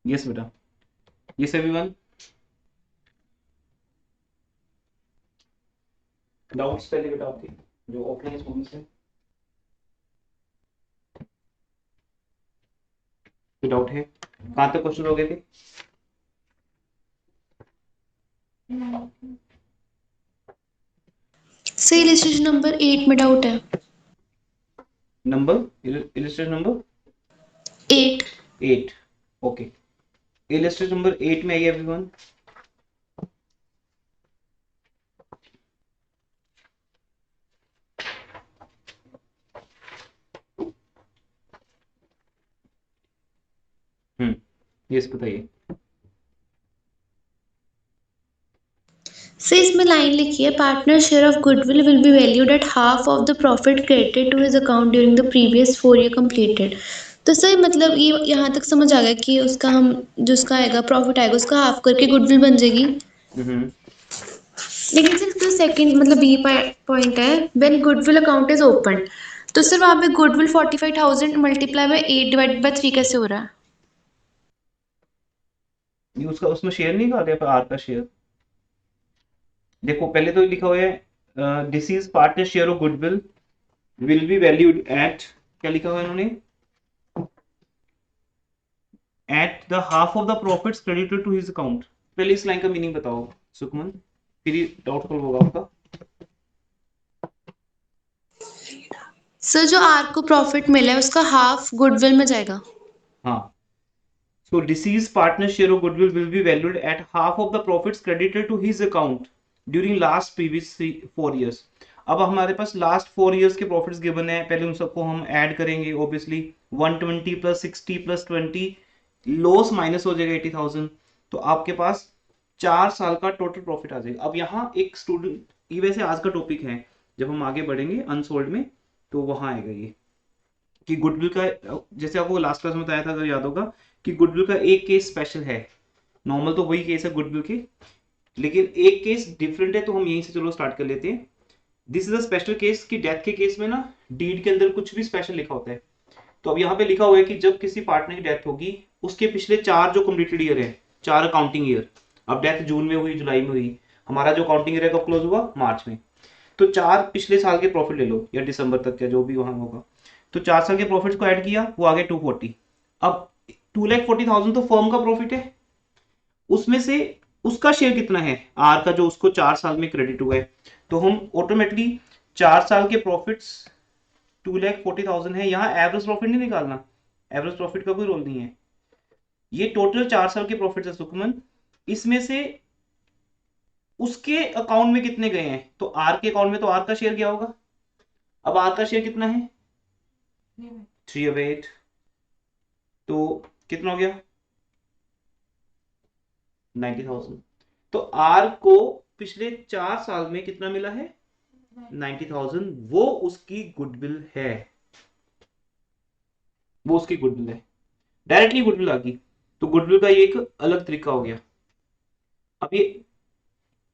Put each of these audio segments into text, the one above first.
Yes बेटा, yes everyone, doubts पहले बेटा आपके जो ऑफलाइन स्टूडेंट्स हैं, कोई डाउट है? कहाँ तक क्वेश्चन हो गए थे? सर इलिस्ट्रेशन नंबर 8 में डाउट है। Number illustration number 8। 8, okay. Illustration number 8 में आइए एवरीवन। यस बताइए। सर इसमें लाइन लिखी है, partner share of goodwill will be valued at half of the profit credited to his account during the previous 4 year completed. तो sir मतलब ये यहाँ तक समझ आ गया कि उसका हम जो उसका आएगा प्रॉफिट आएगा उसका हाफ करके गुडविल बन जाएगी। लेकिन सर जो सेकंड मतलब बी पॉइंट है, when goodwill account is open, तो सर वहाँ पे goodwill 45,000 multiply by 8 divided by 3 कैसे हो रहा है? ये उसका उसमें शेयर नहीं कहा गया आर का शेयर। देखो पहले तो लिखा हुआ है this is partner share of goodwill will be valued at, क्या लिखा हुआ है इन्होंने, at the half of the profits credited to his account. पहले इस लाइन का मीनिंग बताओ सुखमन, फिर ही डाउट सॉल्व होगा आपका। सर जो आर को प्रॉफिट मिला है उसका हाफ गुडविल में जाएगा। हाँ, so deceased partner share of goodwill will be valued at half of the profits credited to his account during last previous 4 years। अब हमारे पास लास्ट 4 years के प्रॉफिट्स गिवन है, पहले उन सबको हम ऐड करेंगे obviously. 120 plus 60 plus 20, loss minus हो जाएगा 80,000, तो आपके पास 4 साल का टोटल प्रॉफिट आ जाएगा। अब यहाँ एक स्टूडेंट, ये वैसे आज का टॉपिक है, जब हम आगे बढ़ेंगे अनसोल्ड में तो वहां आएगा ये कि गुडविल का, जैसे आपको लास्ट क्लास में बताया था अगर याद होगा, कि गुडविल का एक केस स्पेशल है। नॉर्मल तो वही केस है गुडविल के, लेकिन एक केस डिफरेंट है, तो हम यहीं से चलो स्टार्ट कर लेते हैं। This is a special case कि डेथ के केस में ना डीड के अंदर कुछ भी स्पेशल लिखा होता है। तो अब यहाँ पे लिखा हुआ है कि जब किसी पार्टनर की डेथ होगी, उसके पिछले 4 जो कंप्लीटेड ईयर है, 4 अकाउंटिंग ईयर, अब डेथ जून में हुई, जुलाई में हुई, हमारा जो अकाउंटिंग ईयर है कब क्लोज हुआ, मार्च में, तो 4 पिछले साल के प्रॉफिट ले लो या दिसंबर तक का जो भी वहां होगा, तो 4 साल के प्रॉफिट को ऐड किया, वो आ गए 240। अब 2,40,000 तो फर्म का प्रॉफिट है, उसमें से उसका शेयर कितना है आर का जो उसको 4 साल में क्रेडिट हुआ है, तो हम ऑटोमेटिकली 4 साल के प्रॉफिट्स 2,40,000 है, यहाँ एवरेज प्रॉफिट नहीं निकालना, एवरेज प्रॉफिट का कोई रोल नहीं है, ये टोटल 4 साल के प्रॉफिट है सुखमन, इसमें से उसके अकाउंट में कितने गए हैं, तो आर के अकाउंट में तो आर का शेयर गया होगा। अब आर का शेयर कितना है, 3/8, तो कितना हो गया 90,000। तो आर को पिछले 4 साल में कितना मिला है 90,000, वो उसकी गुडविल है, वो उसकी गुडविल है, डायरेक्टली गुडविल आ गई। तो गुडविल का ये एक अलग तरीका हो गया। अब ये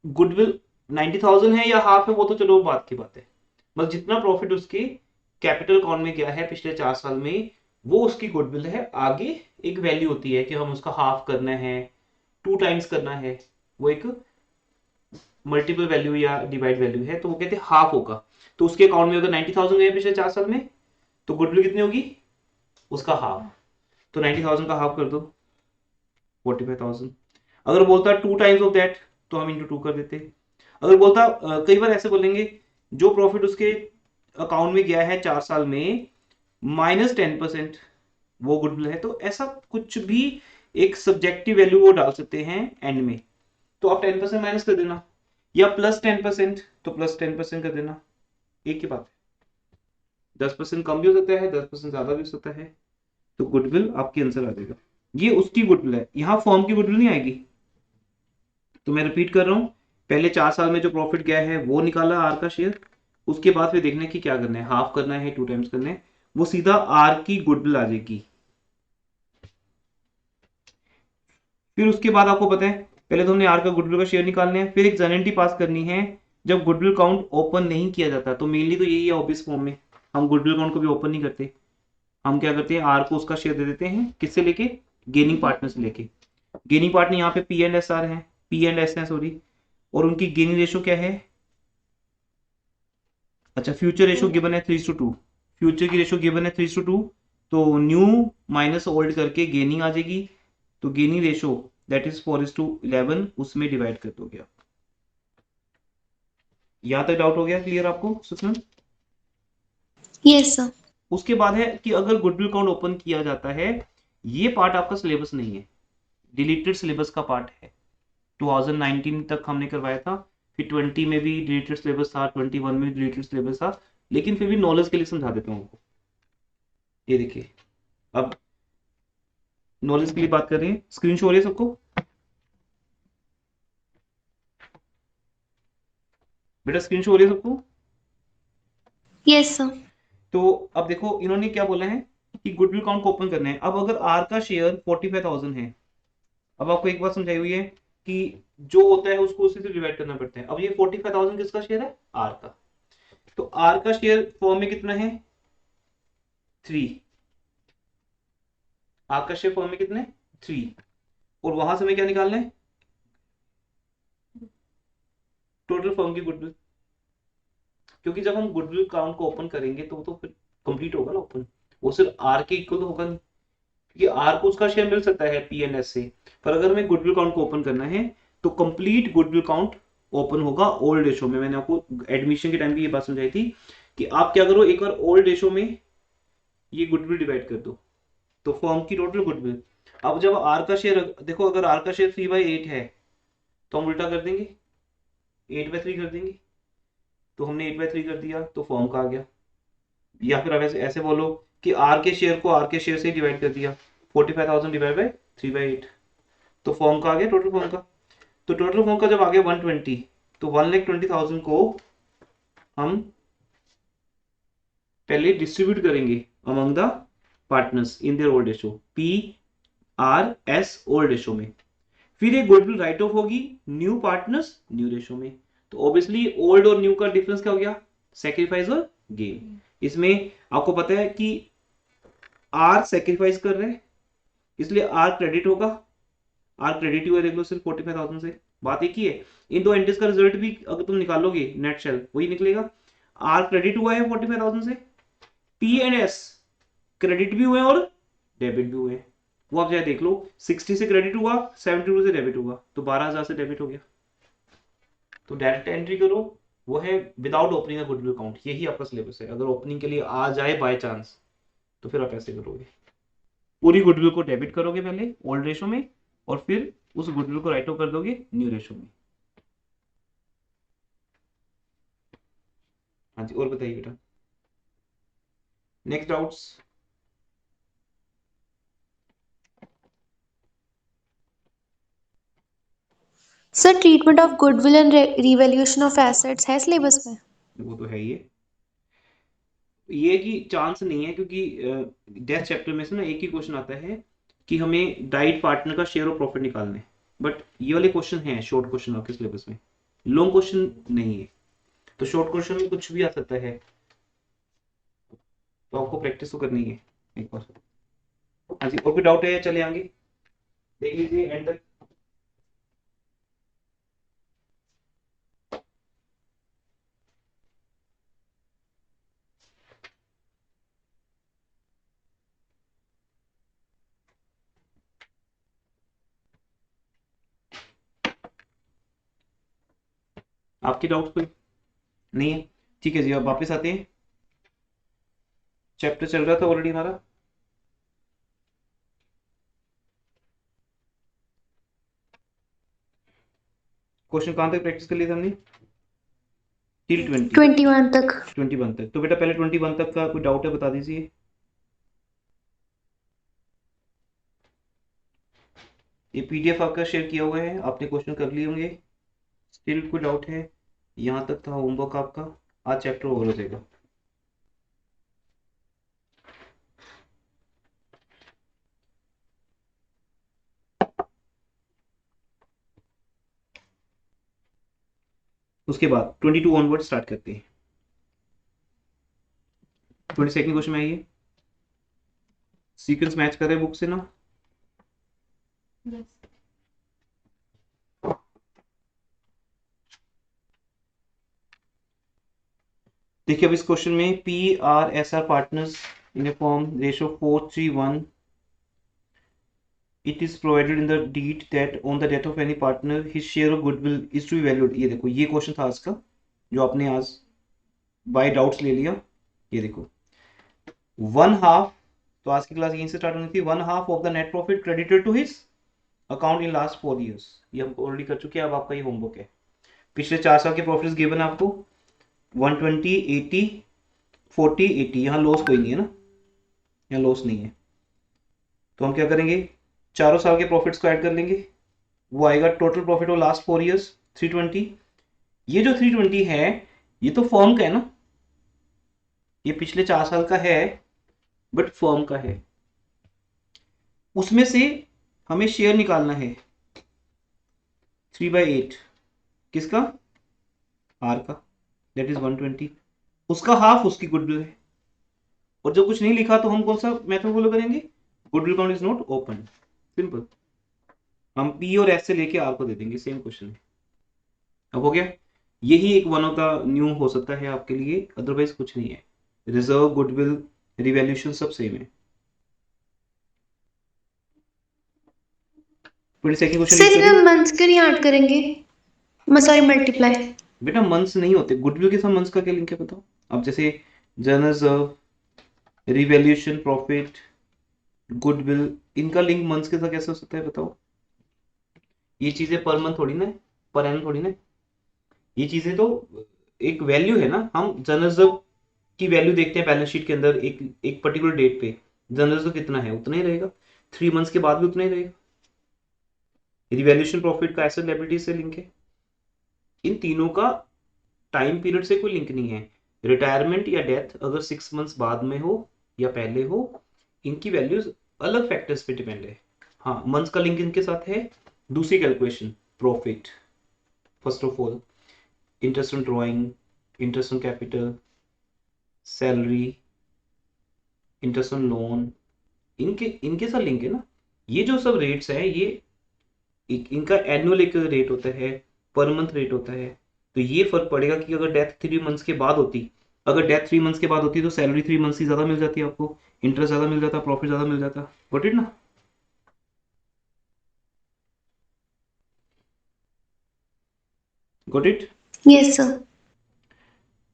गुडविल 90,000 है या हाफ है, वो तो चलो बात की बात है, बस जितना प्रॉफिट उसके कैपिटल अकाउंट में गया है पिछले 4 साल में, वो उसकी गुडविल है। आगे एक वैल्यू होती है कि हम उसका हाफ करना है, 2 टाइम्स करना है, वो एक मल्टीपल वैल्यू या डिवाइड वैल्यू है, तो वो कहते हैं हाफ होगा। तो उसके अकाउंट में अगर 90,000 गए पिछले 4 साल में, तो गुडविल कितनी होगी, उसका हाफ, तो 90,000 का हाफ कर दो 45,000। अगर बोलता 2 टाइम्स ऑफ दैट, तो हम इंटू 2 कर देते। अगर बोलता कई बार ऐसे बोलेंगे, जो प्रॉफिट उसके अकाउंट में गया है 4 साल में -10%, वो गुडविल है, तो ऐसा कुछ भी एक सब्जेक्टिव वैल्यू वो डाल सकते हैं एंड में, तो आप 10% माइनस कर देना, या +10% तो +10% कर देना, एक ही बात है। 10% कम भी हो सकता है, 10% ज्यादा भी हो सकता है, तो गुडविल आपकी आंसर आ जाएगा। ये उसकी गुडविल है, यहाँ फॉर्म की गुडविल नहीं आएगी। तो मैं रिपीट कर रहा हूँ, पहले 4 साल में जो प्रॉफिट गया है वो निकाला आर का शेयर, उसके बाद फिर देखना कि क्या करना है, हाफ करना है 2 टाइम्स करना है, वो सीधा आर की गुडविल आ जाएगी। फिर उसके बाद आपको पता है, पहले तो हमने आर का गुडविल का शेयर निकालना है, फिर एक जेनेंटी पास करनी है जब गुडविल काउंट ओपन नहीं किया जाता, तो मेनली तो यही है ऑब्वियस फॉर्म में, हम गुडविल काउंट को भी ओपन नहीं करते, हम क्या करते हैं आर को उसका शेयर दे देते हैं, किससे लेके, गेनिंग पार्टनर से लेके। गेनिंग पार्टनर यहाँ पे पी एंड एस आर है, पी एंड एस है सॉरी, और उनकी गेनिंग रेशो क्या है? अच्छा, फ्यूचर रेशो गिवन है 3:2, फ्यूचर की रेशो गिवन है 3:2, तो न्यू माइनस ओल्ड करके गेनिंग आ जाएगी, तो गेनिंग रेशो दैट इज 4:11, उसमें डिवाइड कर दोगे आप। यहां तक डाउट हो गया क्लियर आपको सुषमा? Yes sir. उसके बाद है कि अगर गुडविल अकाउंट ओपन किया जाता है, ये पार्ट आपका सिलेबस नहीं है, डिलीटेड सिलेबस का पार्ट है। 2019 तक हमने करवाया था, फिर 20 में भी डिलीटेड सिलेबस था, 21 में भी डिलीटेड सिलेबस था, लेकिन फिर भी नॉलेज के लिए समझा देता हूँ आपको। ये देखिए, अब नॉलेज के लिए बात कर रहे हैं, स्क्रीन शो हो रही है सबको? बेटा स्क्रीन शो हो रही है सबको? Yes sir. तो अब देखो इन्होंने क्या बोला है कि गुडविल अकाउंट को ओपन करना है। अब अगर आर का शेयर 45,000 है, अब आपको एक बात समझाई हुई है कि जो होता है उसको उसी से डिवाइड करना पड़ता है। अब ये 45,000 किसका शेयर है? आर का। तो आर का शेयर फॉर्म में कितना है? 3। आर का शेयर फॉर्म में कितना है? 3। और वहां से हमें क्या निकालना है? टोटल फर्म की गुडविल। क्योंकि जब हम गुडविल अकाउंट को ओपन करेंगे तो फिर कंप्लीट होगा ना ओपन, वो सिर्फ आर के इक्वल तो होगा नहीं, क्योंकि आर को उसका शेयर मिल सकता है पी एन एस से, पर अगर हमें गुडविल अकाउंट को ओपन करना है तो कंप्लीट गुडविल अकाउंट ओपन होगा ओल्ड रेशो में। मैंने आपको एडमिशन के टाइम भी ये बात समझाई थी कि आप क्या करो, एक बार ओल्ड रेशो में ये गुडविल डिवाइड कर दो, तो फर्म की टोटल गुडविल। अब जब आर का शेयर देखो, अगर आर का शेयर 3/8 है तो हम उल्टा कर देंगे, 8/3 कर देंगे, तो हमने 8/3 कर दिया तो फॉर्म का आ गया। या फिर आप ऐसे ऐसे बोलो कि आर के शेयर को आर के शेयर से डिवाइड कर दिया, 45,000 डिवाइड बाई 3/8, तो फॉर्म का आ गया टोटल फॉर्म का। तो टोटल फॉर्म का जब आ गया 120, तो 1,20,000 को हम पहले डिस्ट्रीब्यूट करेंगे among the partners in their old ratio, P R S old ratio में। फिर ये गुडविल राइट ऑफ होगी न्यू पार्टनर्स न्यू रेशो में। तो ऑब्वियसली ओल्ड और न्यू का डिफरेंस क्या हो गया? सेक्रीफाइस और गेन। इसमें आपको पता है कि आर सेक्रीफाइस कर रहे हैं, इसलिए आर क्रेडिट होगा। आर क्रेडिट हुआ देख लो सिर्फ 45,000 से, बात एक ही है। इन दो एंट्रीज का रिजल्ट भी अगर तुम निकालोगे नेट शेल वही निकलेगा। आर क्रेडिट हुआ है 45,000 से, पी एंड एस क्रेडिट भी हुए और डेबिट भी हुए। वो आप चाहे देख लो, 60 से क्रेडिट हुआ, 72 से डेबिट हुआ, तो 12,000 से डेबिट हो गया। तो डायरेक्ट एंट्री करो, वो है without opening a goodwill account, यही आपका सिलेबस है। अगर ओपनिंग के लिए आ जाए बाय चांस तो फिर आप ऐसे करोगे, पूरी गुडविल को डेबिट करोगे पहले ओल्ड रेशो में, और फिर उस गुडविल को राइट ऑफ कर दोगे न्यू रेशो में। हाँ जी, और बताइए बेटा, next doubts? Sir treatment of goodwill and revaluation of assets है सिलेबस में? वो तो है ही है। ये कि चांस नहीं है, क्योंकि डेथ चैप्टर में से ना एक ही क्वेश्चन आता है कि हमें डाइट पार्टनर का शेयर ऑफ प्रॉफिट निकालना है, बट ये वाले क्वेश्चन हैं शॉर्ट क्वेश्चन आपके सिलेबस में, लॉन्ग क्वेश्चन नहीं है। तो शॉर्ट क्वेश्चन में कुछ भी आ सकता है, तो आपको प्रैक्टिस तो करनी है एक बार। हाँ जी, और कोई डाउट है? चले आगे देख लीजिए एंड तक। आपकी डाउट कोई नहीं है? ठीक है जी, अब वापस आते हैं, चैप्टर चल रहा था ऑलरेडी हमारा। क्वेश्चन कहाँ तक प्रैक्टिस कर लिया था हमने? टिल 20, 21 तक। 21 तक। तो बेटा पहले 21 तक का कोई डाउट है बता दीजिए। ये पीडीएफ आपका शेयर किया हुआ है, आपने क्वेश्चन कर लिए होंगे। स्टिल कोई डाउट है? यहाँ तक था होमवर्क आपका, आज चैप्टर ओवर हो जाएगा। उसके बाद 22 ऑनवर्ड स्टार्ट करते हैं। 22nd क्वेश्चन में आइए, सीक्वेंस मैच कर रहे हैं बुक से ना। देखिए अब इस क्वेश्चन में PRSR partners in a form ratio 4:3:1. It is provided in the deed that on the death of any partner his share of goodwill is to be valued. ये देखो ये क्वेश्चन था आज का जो आपने आज बाय डाउट्स ले लिया। ये देखो 1/2, तो आज की क्लास यहीं से स्टार्ट होनी थी। 1/2 of the net profit credited to his account in last 4 years। ये हम ऑलरेडी कर चुके हैं, अब आपका ये होमवर्क है। पिछले 4 साल के प्रॉफिट्स गिवन आपको 120, 80, 40, 80। यहाँ लॉस कोई नहीं है ना, यहाँ लॉस नहीं है, तो हम क्या करेंगे, चारों साल के प्रॉफिट्स को ऐड कर लेंगे, वो आएगा total profit of last 4 years 320। ये जो 320 है ये तो फर्म का है ना, ये पिछले 4 साल का है बट फर्म का है। उसमें से हमें शेयर निकालना है 3/8 किसका, आर का, दैट इज 120। उसका हाफ उसकी गुडविल है, और जब कुछ नहीं लिखा तो हम कौन सा मेथड फॉलो करेंगे, goodwill count is not open, simple. हम पी और एस से लेके आर को दे देंगे, सेम क्वेश्चन है। अब हो गया, यही एक वन ऑफ द न्यू हो सकता है आपके लिए, अदरवाइज कुछ नहीं है। रिजर्व, गुडविल, रिवैल्यूएशन सब सेम है। 22nd क्वेश्चन रीड सर करिए। इसमें मंथ्स क्यों नहीं ऐड करेंगे, सॉरी मल्टीप्लाई। बेटा मंथ्स नहीं होते, गुडविल के साथ मंथ्स का क्या लिंक है बताओ। अब जैसे general reserve, revaluation, profit, goodwill, इनका लिंक मंथ्स के साथ कैसे हो सकता है बताओ। ये चीजें पर मंथ थोड़ी ना, पर एनम थोड़ी ना, ये चीजें तो एक वैल्यू है ना। हम जनरल रिजर्व की वैल्यू देखते हैं बैलेंस शीट के अंदर, एक एक पर्टिकुलर डेट पे जनरल रिजर्व कितना है उतना ही रहेगा, 3 months के बाद भी उतना ही रहेगा। रिवैल्यूएशन प्रॉफिट का एसेट लायबिलिटी से लिंक है। इन तीनों का टाइम पीरियड से कोई लिंक नहीं है। रिटायरमेंट या डेथ अगर 6 months बाद में हो या पहले हो, इनकी वैल्यूज अलग फैक्टर्स पे डिपेंड है। हाँ, मंथ्स का लिंक इनके साथ है। दूसरी calculation, profit, first of all interest on drawing, interest on capital, salary, interest on loan, इनके इनके साथ लिंक है ना। ये जो सब रेट्स है ये इनका एनुअल एक रेट होता है, पर मंथ रेट होता है। तो ये फर्क पड़ेगा कि अगर डेथ 3 months के बाद होती, अगर डेथ 3 months के बाद होती तो सैलरी 3 months की ज्यादा मिल जाती है आपको, इंटरेस्ट ज्यादा मिल जाता, प्रॉफिट ज्यादा मिल जाता। गॉट इट ना। Got it. Yes sir.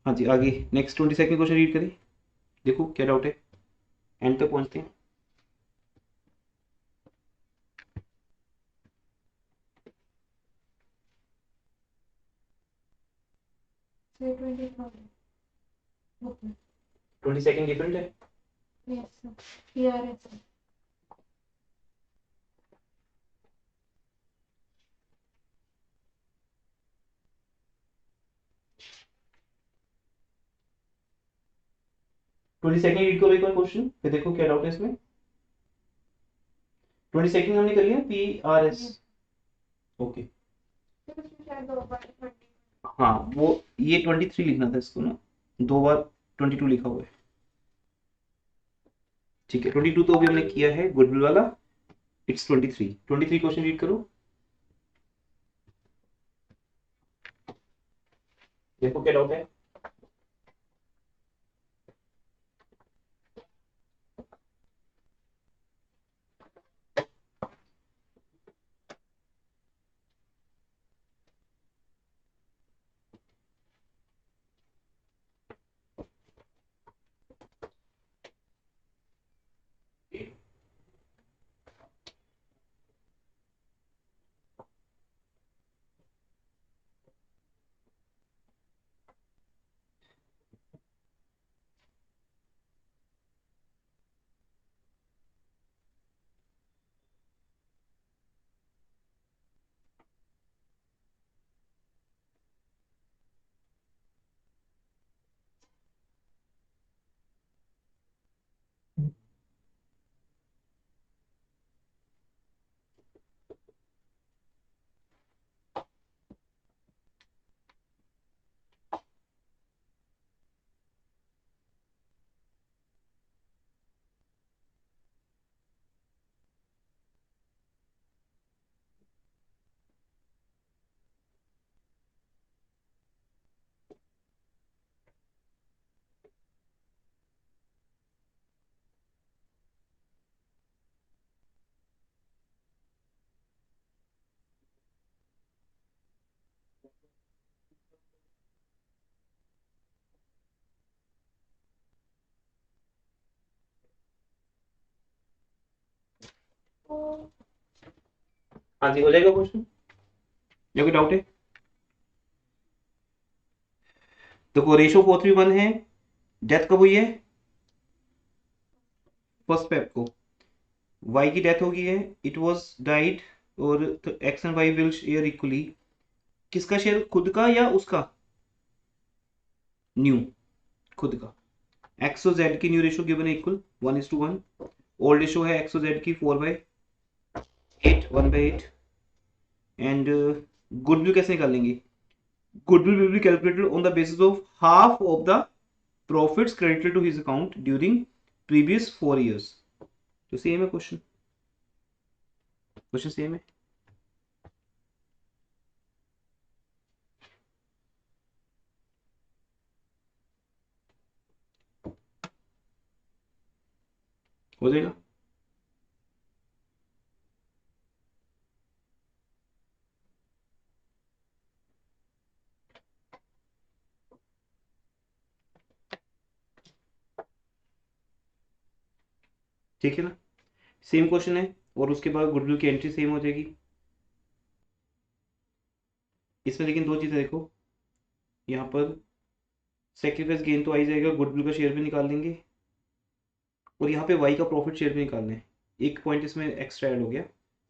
हाँ जी, आगे नेक्स्ट 22nd क्वेश्चन रीड करें, देखो क्या डाउट है, एंड तक पहुंचते हैं। Say 20,000. Okay. 22nd डिफरेंट है। Yes, sir. PRS. Sir. Twenty second read करो एक बार क्वेश्चन, फिर देखो क्या डाउट है इसमें। 22nd हमने कर लिया PRS। ओके, Sir, उसमें शायद 2 बार 20. हाँ वो ये 23 लिखना था इसको ना, 2 बार 22 लिखा हुआ है। ठीक है, 22 तो अभी हमने किया है गुडविल वाला, इट्स 23 क्वेश्चन रीड करो, देखो क्या डाउट है। हाँ जी, हो जाएगा क्वेश्चन, या कोई डाउट है? देखो रेशो 4:1 है, डेथ कब हुई है? फर्स्ट पेप को वाई की डेथ हो गई है, इट वाज डाइड, और X and Y will share equally. किसका शेयर, खुद का या उसका? न्यू, खुद का। एक्स और जेड की न्यू रेशो गिवन है इक्वल 1:1। ओल्ड रेशो है एक्स और जेड की 4/8, 1/8। एंड गुडविल कैसे निकालेंगे? Goodwill will be calculated on the basis of half of the profits credited to his account during previous 4 years. तो same है question, question same है। हो जाएगा। ठीक है ना, सेम क्वेश्चन है, और उसके बाद गुडविल की एंट्री सेम हो जाएगी। इसमें लेकिन दो चीजें देखो, यहाँ पर सेक्रीफाइस गेन तो आ ही जाएगा, गुडविल का शेयर भी निकाल लेंगे, और यहाँ पे वाई का प्रॉफिट शेयर भी निकालना है। एक पॉइंट इसमें एक्स्ट्रा ऐड हो गया,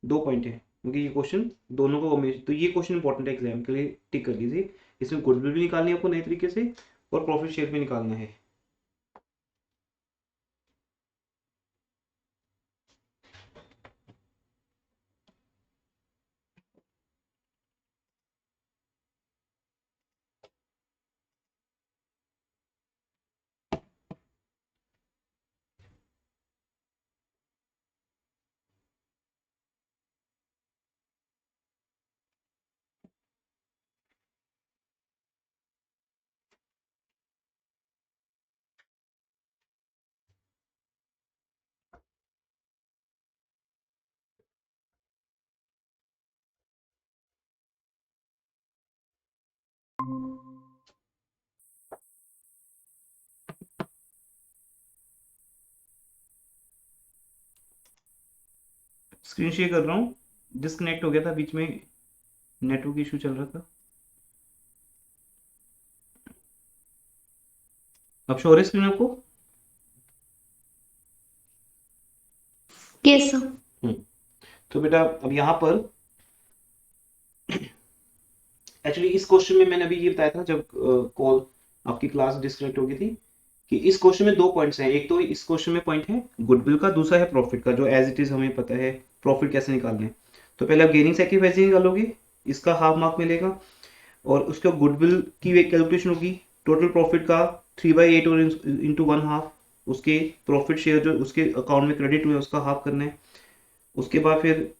दो पॉइंट है, क्योंकि ये क्वेश्चन दोनों को तो ये क्वेश्चन इंपॉर्टेंट है एग्जाम के लिए, टिक कर लीजिए। इसमें गुडविल भी निकालनी है आपको नए तरीके से, और प्रॉफिट शेयर भी निकालना है। स्क्रीन शेयर कर रहा हूँ, डिस्कनेक्ट हो गया था बीच में, नेटवर्क इशू चल रहा था। अब शो हो रही स्क्रीन आपको? Yes sir. तो बेटा अब यहाँ पर एक्चुअली इस क्वेश्चन में मैंने अभी ये बताया था जब कॉल आपकी क्लास डिस्कनेक्ट हो गई थी, कि इस क्वेश्चन में दो पॉइंट्स हैं। एक तो इस क्वेश्चन में पॉइंट है गुडविल का, दूसरा है प्रॉफिट का, जो एज इट इज हमें पता है प्रॉफिट कैसे निकालना है। तो पहले आप गेनिंग सैक्रिफाइसिंग निकालोगे, इसका हाफ मार्क मिलेगा, और उसका गुडविल की एक कैलकुलेशन होगी, टोटल प्रॉफिट का 3/8 और इंटू 1/2, उसके प्रॉफिट शेयर जो उसके अकाउंट में क्रेडिट हुए उसका हाफ करना है। उसके बाद फिर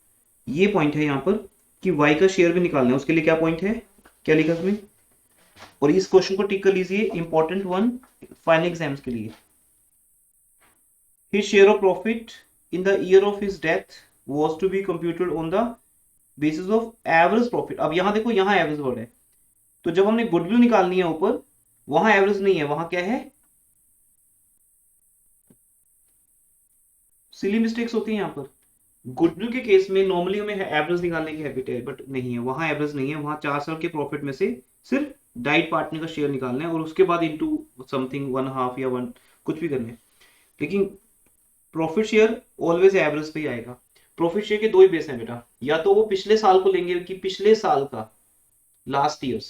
ये पॉइंट है यहाँ पर कि वाई का शेयर भी निकालना है, उसके लिए क्या पॉइंट है, क्या लिखा इसमें, और इस क्वेश्चन को टिक कर लीजिए, इंपॉर्टेंट वन फाइनल एग्जाम्स के लिए। His share of profit in the year of his death was to be computed on the basis of average profit। अब यहां देखो, यहां एवरेज वर्ड है, तो जब हमने गुडविल निकालनी है ऊपर, वहां एवरेज नहीं है, वहां क्या है, सिली मिस्टेक्स होती है यहाँ पर। गुडविल के केस में नॉर्मली हमें एवरेज निकालने की हैबिट है, बट नहीं है, वहां एवरेज नहीं है, वहां 4 साल के प्रॉफिट में से सिर्फ डाइट पार्टनर का शेयर निकालना है, और उसके बाद इंटू समथिंग 1/2 या 1 कुछ भी करना है। लेकिन प्रॉफिट शेयर ऑलवेज एवरेज पे ही आएगा। प्रॉफिट शेयर के दो ही बेस हैं बेटा, या तो वो पिछले साल को लेंगे कि पिछले साल का, लास्ट ईयर्स,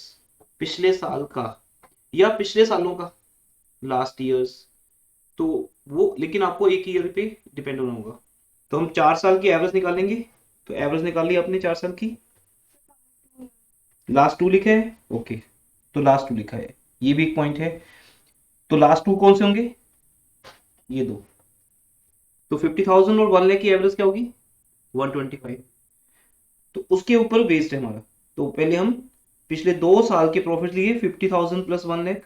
पिछले साल का, या पिछले सालों का, लास्ट ईयर्स, तो वो लेकिन आपको एक ईयर पे डिपेंड होना होगा। तो हम 4 साल की एवरेज निकालेंगे, तो एवरेज निकाल ली आपने 4 साल की, लास्ट 2 लिखा है, ओके, तो लास्ट 2 लिखा है, ये भी एक पॉइंट है। तो लास्ट 2 कौन से होंगे, ये दो, तो 50,000 और 1 लाख की एवरेज क्या होगी, 125। तो उसके ऊपर बेस्ड है हमारा। तो पहले हम पिछले 2 साल के प्रॉफिट लिए 50,000 प्लस 1 लाख,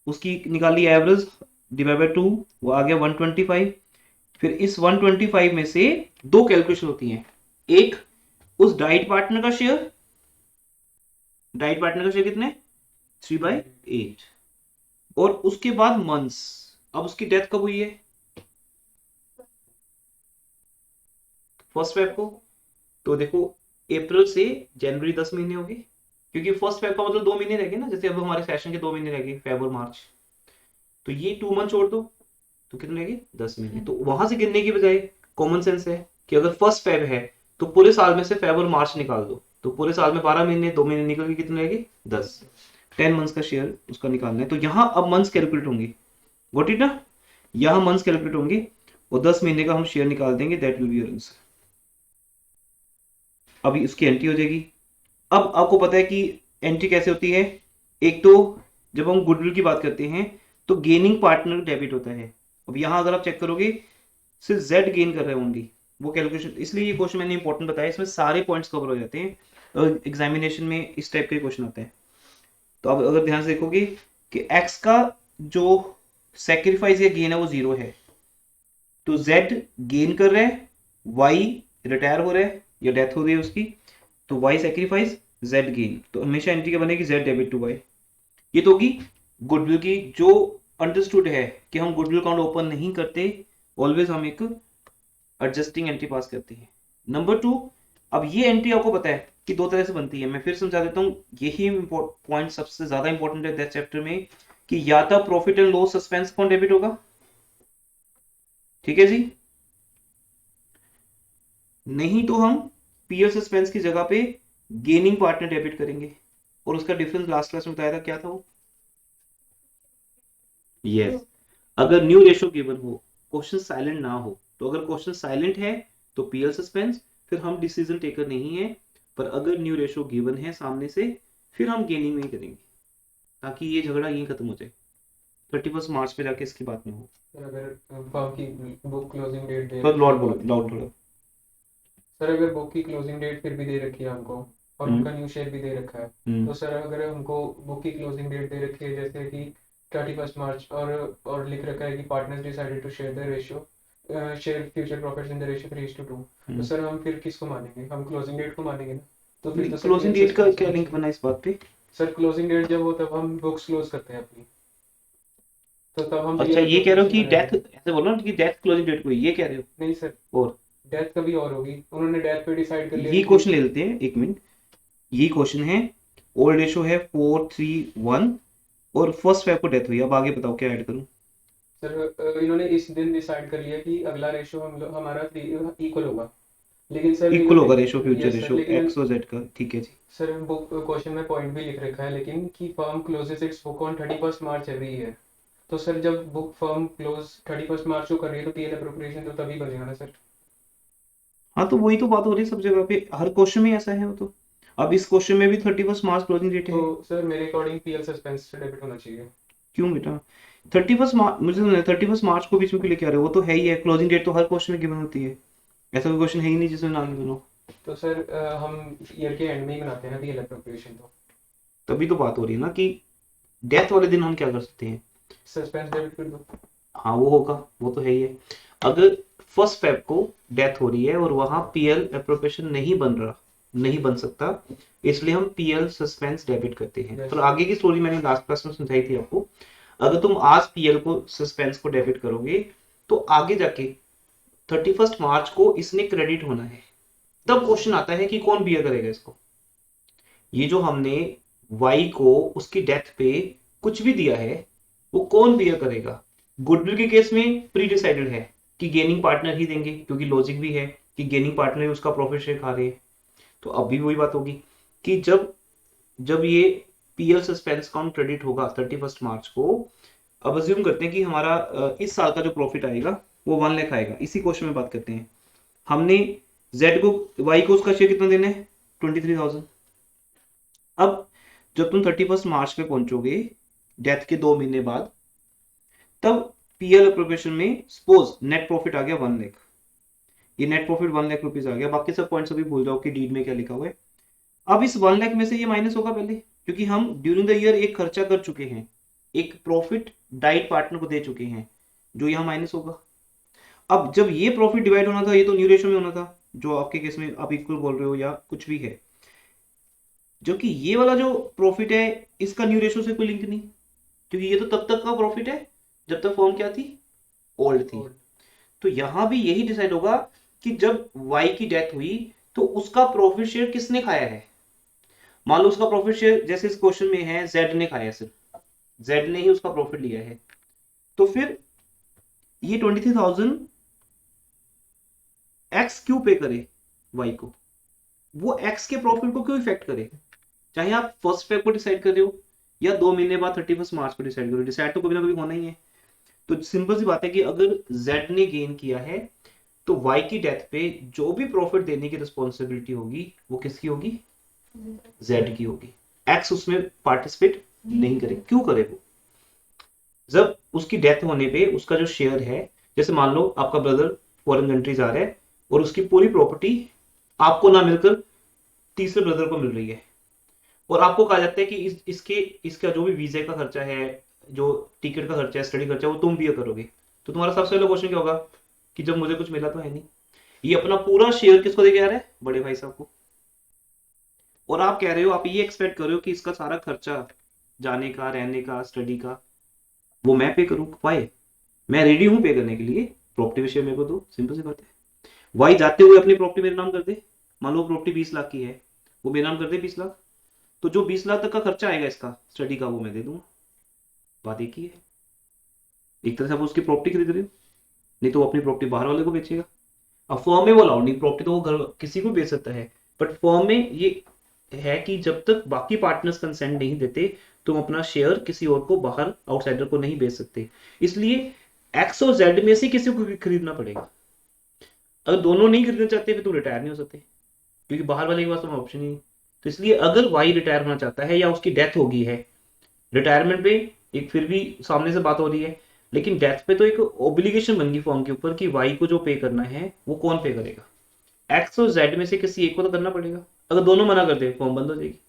उसकी निकाली एवरेज डिवाइड बाय 2, वो आ गया 125। फिर इस 125 में से दो कैलकुलेशन होती हैं, एक उस डाइट पार्टनर का शेयर, डाइट पार्टनर का शेयर कितने, 3/8, और उसके बाद मंथ्स। अब उसकी डेथ कब हुई है, फर्स्ट फेब को, तो देखो अप्रैल से जनवरी 10 महीने हो गए, क्योंकि फर्स्ट फेब का मतलब 2 महीने रह गए ना, जैसे अब हमारे सेशन के 2 महीने रह गए, फेब और मार्च, तो ये 2 मंथ छोड़ दो तो कितने रह गए 10 महीने। तो वहां से गिनने की बजाय कॉमन सेंस है कि अगर फर्स्ट फेब है तो पूरे साल में से फेब और मार्च निकाल दो, तो पूरे साल में 12 महीने, 2 महीने निकल के कितने रह गए 10, 10 मंथ्स का शेयर उसका निकालना है। तो यहाँ अब मंथ्स कैलकुलेट होंगे, गॉट इट ना, यहाँ मंथ्स कैलकुलेट होंगे और 10 महीने का हम शेयर निकाल देंगे, that will be your answer. अभी उसकी एंट्री हो जाएगी। अब आपको पता है कि एंट्री कैसे होती है, एक तो जब हम गुडविल की बात करते हैं तो गेनिंग पार्टनर डेबिट होता है। अब यहाँ अगर आप चेक करोगे सिर्फ जेड गेन कर रहे होंगे वो कैलकुलेशन, इसलिए ये क्वेश्चन मैंने इंपॉर्टेंट बताया, इसमें सारे पॉइंट्स कवर हो जाते हैं, एग्जामिनेशन में इस टाइप के क्वेश्चन आते हैं। तो अब अगर ध्यान से देखोगे कि एक्स का जो सेक्रीफाइस या गेन है वो 0 है, तो जेड गेन कर रहा है, वाई रिटायर हो रहा है या डेथ हो रही है उसकी, तो वाई सेक्रीफाइस जेड गेन, तो हमेशा एंट्री क्या बनेगी जेड डेबिट टू वाई। ये तो होगी गुडविल की, जो अंडरस्टूड है कि हम गुडविल अकाउंट ओपन नहीं करते, ऑलवेज हम एक एडजस्टिंग एंट्री पास करते हैं। नंबर 2, अब ये एंट्री आपको पता है कि 2 तरह से बनती है, मैं फिर समझा देता हूँ, यही पॉइंट सबसे ज्यादा इंपॉर्टेंट है दैट चैप्टर में, कि या तो profit and loss suspense account debit होगा, ठीक है जी, नहीं तो हम पीएल सस्पेंस की जगह पे गेनिंग पार्टनर डेबिट करेंगे, और उसका डिफरेंस लास्ट क्लास में बताया था, क्या था वो, यस, अगर न्यू रेशो गिवन हो, क्वेश्चन साइलेंट ना हो, तो अगर क्वेश्चन साइलेंट है तो पीएल सस्पेंस, फिर हम डिसीजन टेकर नहीं है, पर अगर न्यू रेशो गिवन है सामने से फिर हम गेनिंग नहीं करेंगे, ताकि ये झगड़ा यहीं खत्म हो जाए, 31 मार्च पे जाके इसकी बात नहीं हो। सर अगर फर्म की बुक क्लोजिंग डेट दे तो लॉर्ड बोलो, लाउड बोलो। सर अगर बुक की क्लोजिंग डेट फिर भी दे रखी है हमको और उनका न्यू शेयर भी दे रखा है, तो सर अगर हमको बुक की क्लोजिंग डेट दे रखी है जैसे कि 31 मार्च और लिख रखा है कि partners decided to share the ratio share future profits in the ratio 3:2, तो सर हम फिर किसको मानेंगे, हम क्लोजिंग डेट को मानेंगे ना, तो फिर तो क्लोजिंग डेट का क्या लिंक बना इस बात पे? सर क्लोजिंग डेट जब हो तब हम बुक्स क्लोज करते हैं अपनी, तो तब हम अच्छा ये कह रहे हो कि डेथ, ऐसे बोलो ना कि डेथ क्लोजिंग डेट को, ये कह रहे हो? नहीं सर, और डेथ कभी और होगी, उन्होंने डेथ पे डिसाइड कर लिया। ये क्वेश्चन ले लेते हैं, एक मिनट, ये क्वेश्चन है, ओल्ड रेशो है 431 और फर्स्ट फेब को डेथ हुई, अब आगे बताओ क्या ऐड करूं? सर इन्होंने इस दिन डिसाइड कर लिया कि अगला रेशो हमारा इक्वल होगा, लेकिन सर इक्वल होगा ratio, future yes, sir, ratio लेकिन एक्स और जेड का, ठीक है जी। सर बुक क्वेश्चन में पॉइंट भी लिख रखा है लेकिन कि firm closes its book on 31 March every year, तो सर जब बुक फर्म क्लोज 31 मार्च को कर रही है तो पीएल अप्रोप्रिएशन तो तभी बनेगा ना सर। हाँ तो वही तो बात हो रही है, सब जगह पे हर क्वेश्चन में ऐसा है वो तो, अब इस क्वेश्चन में भी 31 मार्च क्लोजिंग डेट है। तो सर मेरे अकॉर्डिंग पीएल सस्पेंस से डेबिट होना चाहिए। क्यों बेटा 31 मार्च, मुझे 31 मार्च को बीच में क्यों लेके आ रहे हो, वो तो है ही है, क्लोजिंग डेट तो हर क्वेश्चन में गिवन होती है, ऐसा कोई क्वेश्चन है ही नहीं जिसमें ना गिवन हो। तो सर हम ईयर के एंड में ही बनाते हैं पीएल अप्रोप्रिएशन, तो तभी तो बात हो रही है ना कि डेथ वाले दिन हम क्या कर सकते हैं, सस्पेंस डेबिट कर दो। हाँ वो होगा, वो तो है ही है। अगर फर्स्ट फेब को डेथ हो रही है और वहां पीएल एप्रोप्रिएशन नहीं बन रहा, नहीं बन सकता, इसलिए हम पीएल सस्पेंस डेबिट करते हैं। तो आगे की स्टोरी मैंने लास्ट क्लास में समझाई थी आपको, अगर तुम आज पीएल को सस्पेंस को डेबिट करोगे तो आगे जाके 31 मार्च को इसने क्रेडिट होना है, तब क्वेश्चन आता है कि कौन बियर करेगा इसको। ये जो हमने वाई को उसकी डेथ पे कुछ भी दिया है वो कौन बियर करेगा? गुडविल के केस में प्री डिसाइडेड है कि गेनिंग पार्टनर ही देंगे, क्योंकि लॉजिक भी है कि गेनिंग पार्टनर ही उसका प्रॉफिट शेयर खा रहे हैं। तो अब भी वही बात होगी कि जब ये पीएल सस्पेंस अकाउंट क्रेडिट होगा 31 मार्च को, अब अज्यूम करते हैं कि हमारा इस साल का जो प्रॉफिट आएगा वो 1 लाख आएगा, इसी क्वेश्चन में बात करते हैं, हमने जेड को, वाई को उसका शेयर कितना देना है 23,000। अब जब तुम 31 मार्च पे पहुंचोगे डेथ के 2 महीने बाद, तब पीएल अप्रोप्रिएशन में सपोज नेट प्रॉफिट आ गया 1 लाख, ये नेट प्रॉफिट 1 लाख रुपीज आ गया, बाकी सब पॉइंट्स अभी भूल जाओ कि डीड में क्या लिखा हुआ है। अब इस 1 लाख में से ये माइनस होगा पहले, क्योंकि हम ड्यूरिंग द ईयर एक खर्चा कर चुके हैं, एक प्रॉफिट डाइट पार्टनर को दे चुके हैं, जो यहाँ माइनस होगा। अब जब ये प्रॉफिट डिवाइड होना था, ये तो न्यू रेशो में होना था, जो आपके केस में आप इक्वल बोल रहे हो या कुछ भी है, जो कि ये वाला जो प्रॉफिट है इसका न्यू रेशो से कोई लिंक नहीं, क्योंकि ये तो तब तक का प्रॉफिट है जब तक फर्म क्या थी, ओल्ड थी। तो यहां भी यही डिसाइड होगा कि जब वाई की डेथ हुई तो उसका प्रॉफिट शेयर किसने खाया है। मान लो उसका प्रॉफिट शेयर जैसे इस क्वेश्चन में है जेड ने खाया है, सिर्फ जेड ने ही उसका प्रॉफिट लिया है, तो फिर ये 23,000 एक्स क्यों पे करे वाई को, वो एक्स के प्रॉफिट को क्यों इफेक्ट करे। चाहे आप फर्स्ट फेब को डिसाइड कर रहे हो या 2 महीने बाद 31 मार्च को डिसाइड करो, डिसाइड तो कभी ना कभी होना ही है। तो सिंपल सी बात है कि अगर जेड ने गेन किया है तो वाई की डेथ पे जो भी प्रॉफिट देने की रिस्पॉन्सिबिलिटी होगी वो किसकी होगी, जेड की होगी। एक्स उसमें पार्टिसिपेट नहीं करे, क्यों करे वो, जब उसकी डेथ होने पे उसका जो शेयर है, जैसे मान लो आपका ब्रदर फॉरेन कंट्री जा रहा है और उसकी पूरी प्रॉपर्टी आपको ना मिलकर तीसरे ब्रदर को मिल रही है, और आपको कहा जाता है कि इसका जो भी वीजा का खर्चा है, जो टिकट का खर्चा है, स्टडी खर्चा, वो तुम भी करोगे। तो तुम्हारा सबसे पहला क्वेश्चन क्या होगा कि जब मुझे कुछ मिला तो है नहीं, ये अपना पूरा शेयर किसको देके आ रहा है, बड़े भाई साहब को। और आप कह रहे हो, आप ये एक्सपेक्ट कर रहे हो कि इसका सारा खर्चा जाने का, रहने का, स्टडी का, वो मैं पे करूं। वाई, मैं रेडी हूं पे करने के लिए, प्रॉपर्टी विषय मेरे को दो, सिंपल सी बात है। वाई जाते हुए अपनी प्रॉपर्टी मेरे नाम कर दे, मान लो प्रॉपर्टी 20 लाख की है, वो मेरे नाम कर दे 20 लाख, तो जो 20 लाख तक का खर्चा आएगा इसका स्टडी का वो मैं दे दूंगा। बात एक ही है, एक तरह से आप उसकी प्रॉपर्टी खरीद रहे हो, नहीं तो वो अपनी प्रॉपर्टी बाहर वाले को बेचेगा। अब फॉर्म में वो अलाउड नहीं, प्रॉपर्टी तो वो घर किसी को बेच सकता है, बट फॉर्म में ये है कि जब तक बाकी पार्टनर्स कंसेंट नहीं देते तुम अपना शेयर किसी और को, बाहर आउटसाइडर को नहीं बेच सकते। इसलिए एक्स और जेड में से किसी को भी खरीदना पड़ेगा। अगर दोनों नहीं खरीदना चाहते फिर तुम रिटायर नहीं हो सकते, क्योंकि बाहर वाले के पास तुम्हारा ऑप्शन ही नहीं। तो इसलिए अगर वाई रिटायर होना चाहता है या उसकी डेथ हो गई है, रिटायरमेंट पे एक फिर भी सामने से बात हो रही है, लेकिन डेथ पे तो एक ओब्लिगेशन बन गई फॉर्म के ऊपर कि वाई को जो पे करना है वो कौन पे करेगा, एक्स और जेड में से किसी एक को तो करना पड़ेगा। अगर दोनों मना कर दे फॉर्म बंद हो जाएगी,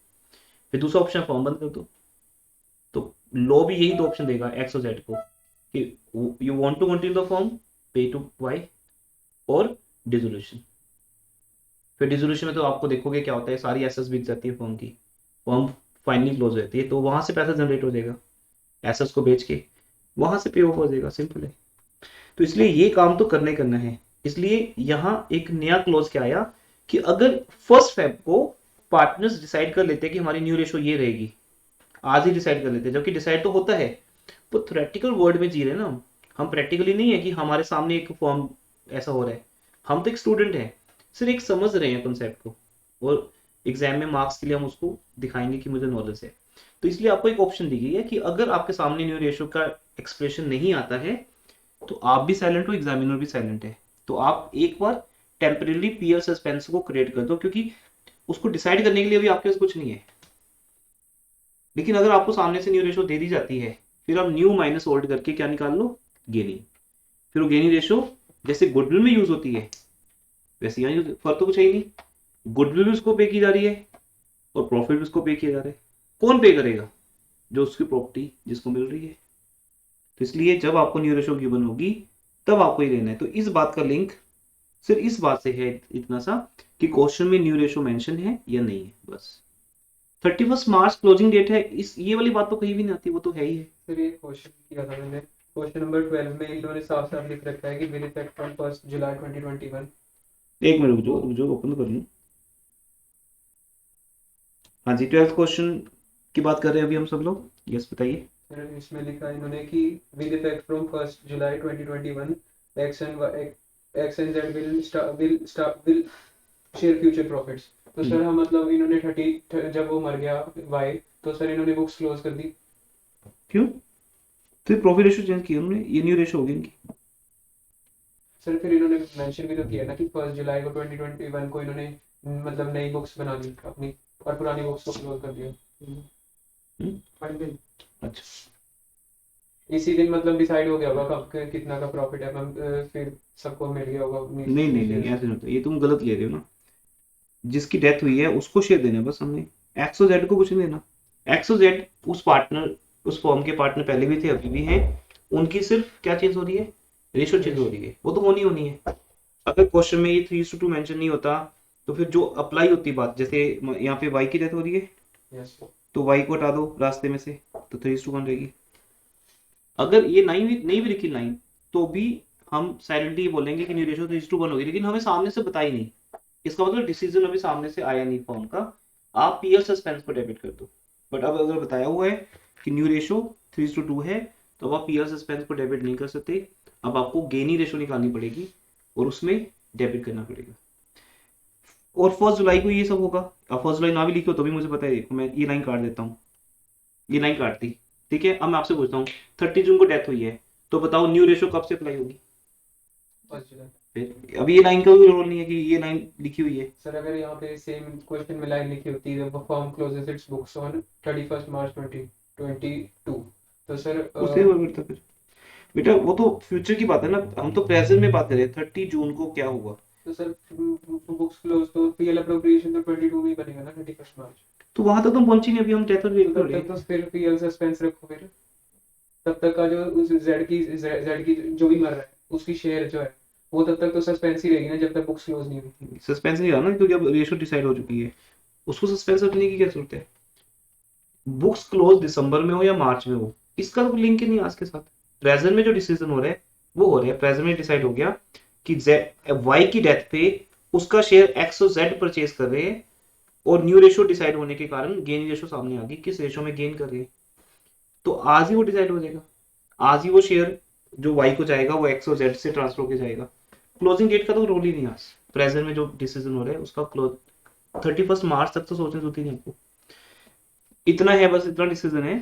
फिर दूसरा ऑप्शन फॉर्म बंद कर दो। तो लॉ भी यही दो ऑप्शन देगा एक्स और जेड को कि you want to continue the form, pay to Y, और डिसोल्यूशन। फिर डिसोल्यूशन में तो आपको देखोगे क्या होता है, सारी एसेट्स बिक जाती है फॉर्म की, फॉर्म फाइनली क्लोज हो जाती है, तो वहां से पैसा जनरेट हो जाएगा, एसेट्स को बेच के वहां से पे ऑफ हो जाएगा, सिंपल है। तो इसलिए ये काम तो करना है। इसलिए यहाँ एक नया क्लोज क्या आया कि अगर फर्स्ट फेब को पार्टनर्स डिसाइड कर लेते हैं कि हमारी न्यू रेशो ये रहेगी, आज ही डिसाइड कर लेते हैं, जबकि डिसाइड तो होता है, वो थ्योरेटिकल वर्ल्ड में जी रहे हैं ना हम प्रैक्टिकली नहीं है कि हमारे सामने एक फॉर्म ऐसा हो रहा है। हम तो एक स्टूडेंट हैं, सिर्फ एक समझ रहे हैं कॉन्सेप्ट को, और एग्जाम में मार्क्स के लिए हम उसको दिखाएंगे कि मुझे नॉलेज है। तो इसलिए आपको एक ऑप्शन दी गई है कि अगर आपके सामने न्यू रेशो का एक्सप्रेशन नहीं आता है तो आप भी साइलेंट हो, एग्जामिनर भी साइलेंट है, तो आप एक बार टेम्परेरी पीयर सस्पेंस को क्रिएट कर दो, क्योंकि उसको डिसाइड करने के लिए भी आपके पास कुछ नहीं है। लेकिन अगर आपको सामने से न्यू रेशो दे दी जाती है, फिर आप न्यू माइनस ओल्ड करके क्या निकाल लो, गेनी। फिर वो गेनी रेशो जैसे गुडविल में यूज होती है वैसे यहाँ यूज, फर्क तो कुछ है ही नहीं, गुडविल भी उसको पे की जा रही है और प्रॉफिट भी उसको पे किया जा रहा है। कौन पे करेगा, जो उसकी प्रॉपर्टी जिसको मिल रही है। तो इसलिए जब आपको न्यू रेशो गिवन होगी तब आपको ये लेना है। तो इस बात का लिंक सिर्फ इस बात से है इतना सा कि क्वेश्चन में न्यू रेशो मेंशन है या नहीं है, बस। 31 मार्च क्लोजिंग डेट है, इस ये वाली बात तो कहीं भी नहीं आती, वो तो है ही है। सर ये क्वेश्चन किया था मैंने, क्वेश्चन नंबर 12 में इन्होंने साफ साफ लिख रखा है कि विल इफेक्ट फ्रॉम 1 जुलाई 2021। एक मिनट रुक जाओ ओपन कर लूं। हाँ जी, 12th क्वेश्चन की बात कर रहे हैं अभी हम सब लोग, यस बताइए। सर इसमें लिखा है इन्होंने कि will effect from 1 July 2021 x and Z will share future profits. तो सर हम मतलब इन्होंने 30 जब वो मर गया वाई, तो सर इन्होंने बुक्स क्लोज कर दी। क्यों, तो प्रॉफिट रेशो चेंज किया उन्होंने, ये न्यू रेशो होगी इनकी। सर फिर इन्होंने मेंशन भी तो किया ना कि 1 जुलाई को 2021 को इन्होंने मतलब नई बुक्स बना ली अपनी, और पुरानी बुक्स को क्लोज कर दिया। अच्छा, इसी दिन मतलब डिसाइड हो गया होगा कब कितना का प्रॉफिट है, फिर सबको मिल गया होगा। नहीं ऐसे नहीं होता, ये तुम गलत ले रहे हो ना। जिसकी डेथ हुई है उसको शेयर देना बस हमने, एक्स और जेड को कुछ नहीं देना। एक्स और जेड उस पार्टनर, उस फॉर्म के पार्टनर पहले भी थे अभी भी हैं, उनकी सिर्फ क्या चेंज हो रही है, रेशो चेंज हो रही है, वो तो होनी है। अगर क्वेश्चन में ये 3:2 मेंशन नहीं होता तो फिर जो अप्लाई होती बात, जैसे यहाँ पे वाई की डेथ हो रही है तो वाई को हटा दो रास्ते में से, तो 3:1 रहेगी। अगर ये नहीं भी लिखी लाइन तो भी हम साइलेंटली बोलेंगे कि न्यू रेशो 3:1 होगी, लेकिन हमें सामने से बताई नहीं। इसका मतलब डिसीजन अभी सामने से आया नहीं फॉर्म का, आप पीएल सस्पेंस को डेबिट कर दो। बट अब अगर बताया हुआ है कि न्यू रेशो 3:2 है, तो अब आप पीएल सस्पेंस को डेबिट नहीं कर सकते। अब आपको गेनी रेशो निकालनी पड़ेगी और उसमें डेबिट करना पड़ेगा। और 1 जुलाई को ये सब होगा। अब 1 जुलाई ना भी लिखो तो भी मुझे पता है, देखो मैं ये लाइन काट देता हूँ, ये लाइन काट दी, ठीक है। अब मैं आपसे पूछता हूँ 30 जून को डेथ हुई है, तो बताओ न्यू रेशो कब से अप्लाई होगी? 1 जुलाई। फिर अब ये लाइन का कोई रोल नहीं है कि ये लाइन लिखी हुई है। सर अगर यहाँ पे सेम क्वेश्चन में लाइन लिखी होती है firm closes its books on 31 March 2022, तो सर उससे वो करता फिर बेटा, वो तो फ्यूचर की बात है ना, हम तो प्रेजेंट में बात कर रहे हैं। 30 जून को क्या हुआ? तो सर बुक्स क्लोज तो पीएल अप्रोप्रिएशन तो 22 में ही बनेगा ना 31 मार्च। तो वहां तक तो हम पहुंचे नहीं, अभी हम डेथ और वेट तो कर तब रहे तक हैं। तो फिर पीएल सस्पेंस रखो, फिर तब तक का जो उस जेड की जो भी मर रहा है उसकी शेयर जो है वो तब तक तो सस्पेंस ही रहेगी ना, जब तक बुक्स क्लोज नहीं हुई। सस्पेंस नहीं रहा ना, क्योंकि अब रेशो डिसाइड हो चुकी है, उसको सस्पेंस रखने की क्या जरूरत है? बुक्स क्लोज दिसंबर में हो या मार्च में हो, इसका तो लिंक ही नहीं आज के साथ। प्रेजेंट में जो डिसीजन हो रहा है वो हो रहा है, प्रेजेंट में डिसाइड हो गया कि वाई की डेथ पे उसका शेयर एक्स और जेड परचेज कर रहे हैं, और न्यू रेशो डिसाइड होने के कारण गेन रेशो सामने आ गई, किस रेशो में गेन कर रहे हैं, तो आज ही वो डिसाइड हो जाएगा। आज ही वो शेयर जो वाई को जाएगा वो एक्स और जेड से ट्रांसफर होकर जाएगा। क्लोजिंग डेट का तो रोल ही नहीं आज, प्रेजेंट में जो डिसीजन हो रहा है उसका क्लोज 31 मार्च तक तो सोचने जरूरत ही नहीं आपको। इतना है बस, इतना डिसीजन है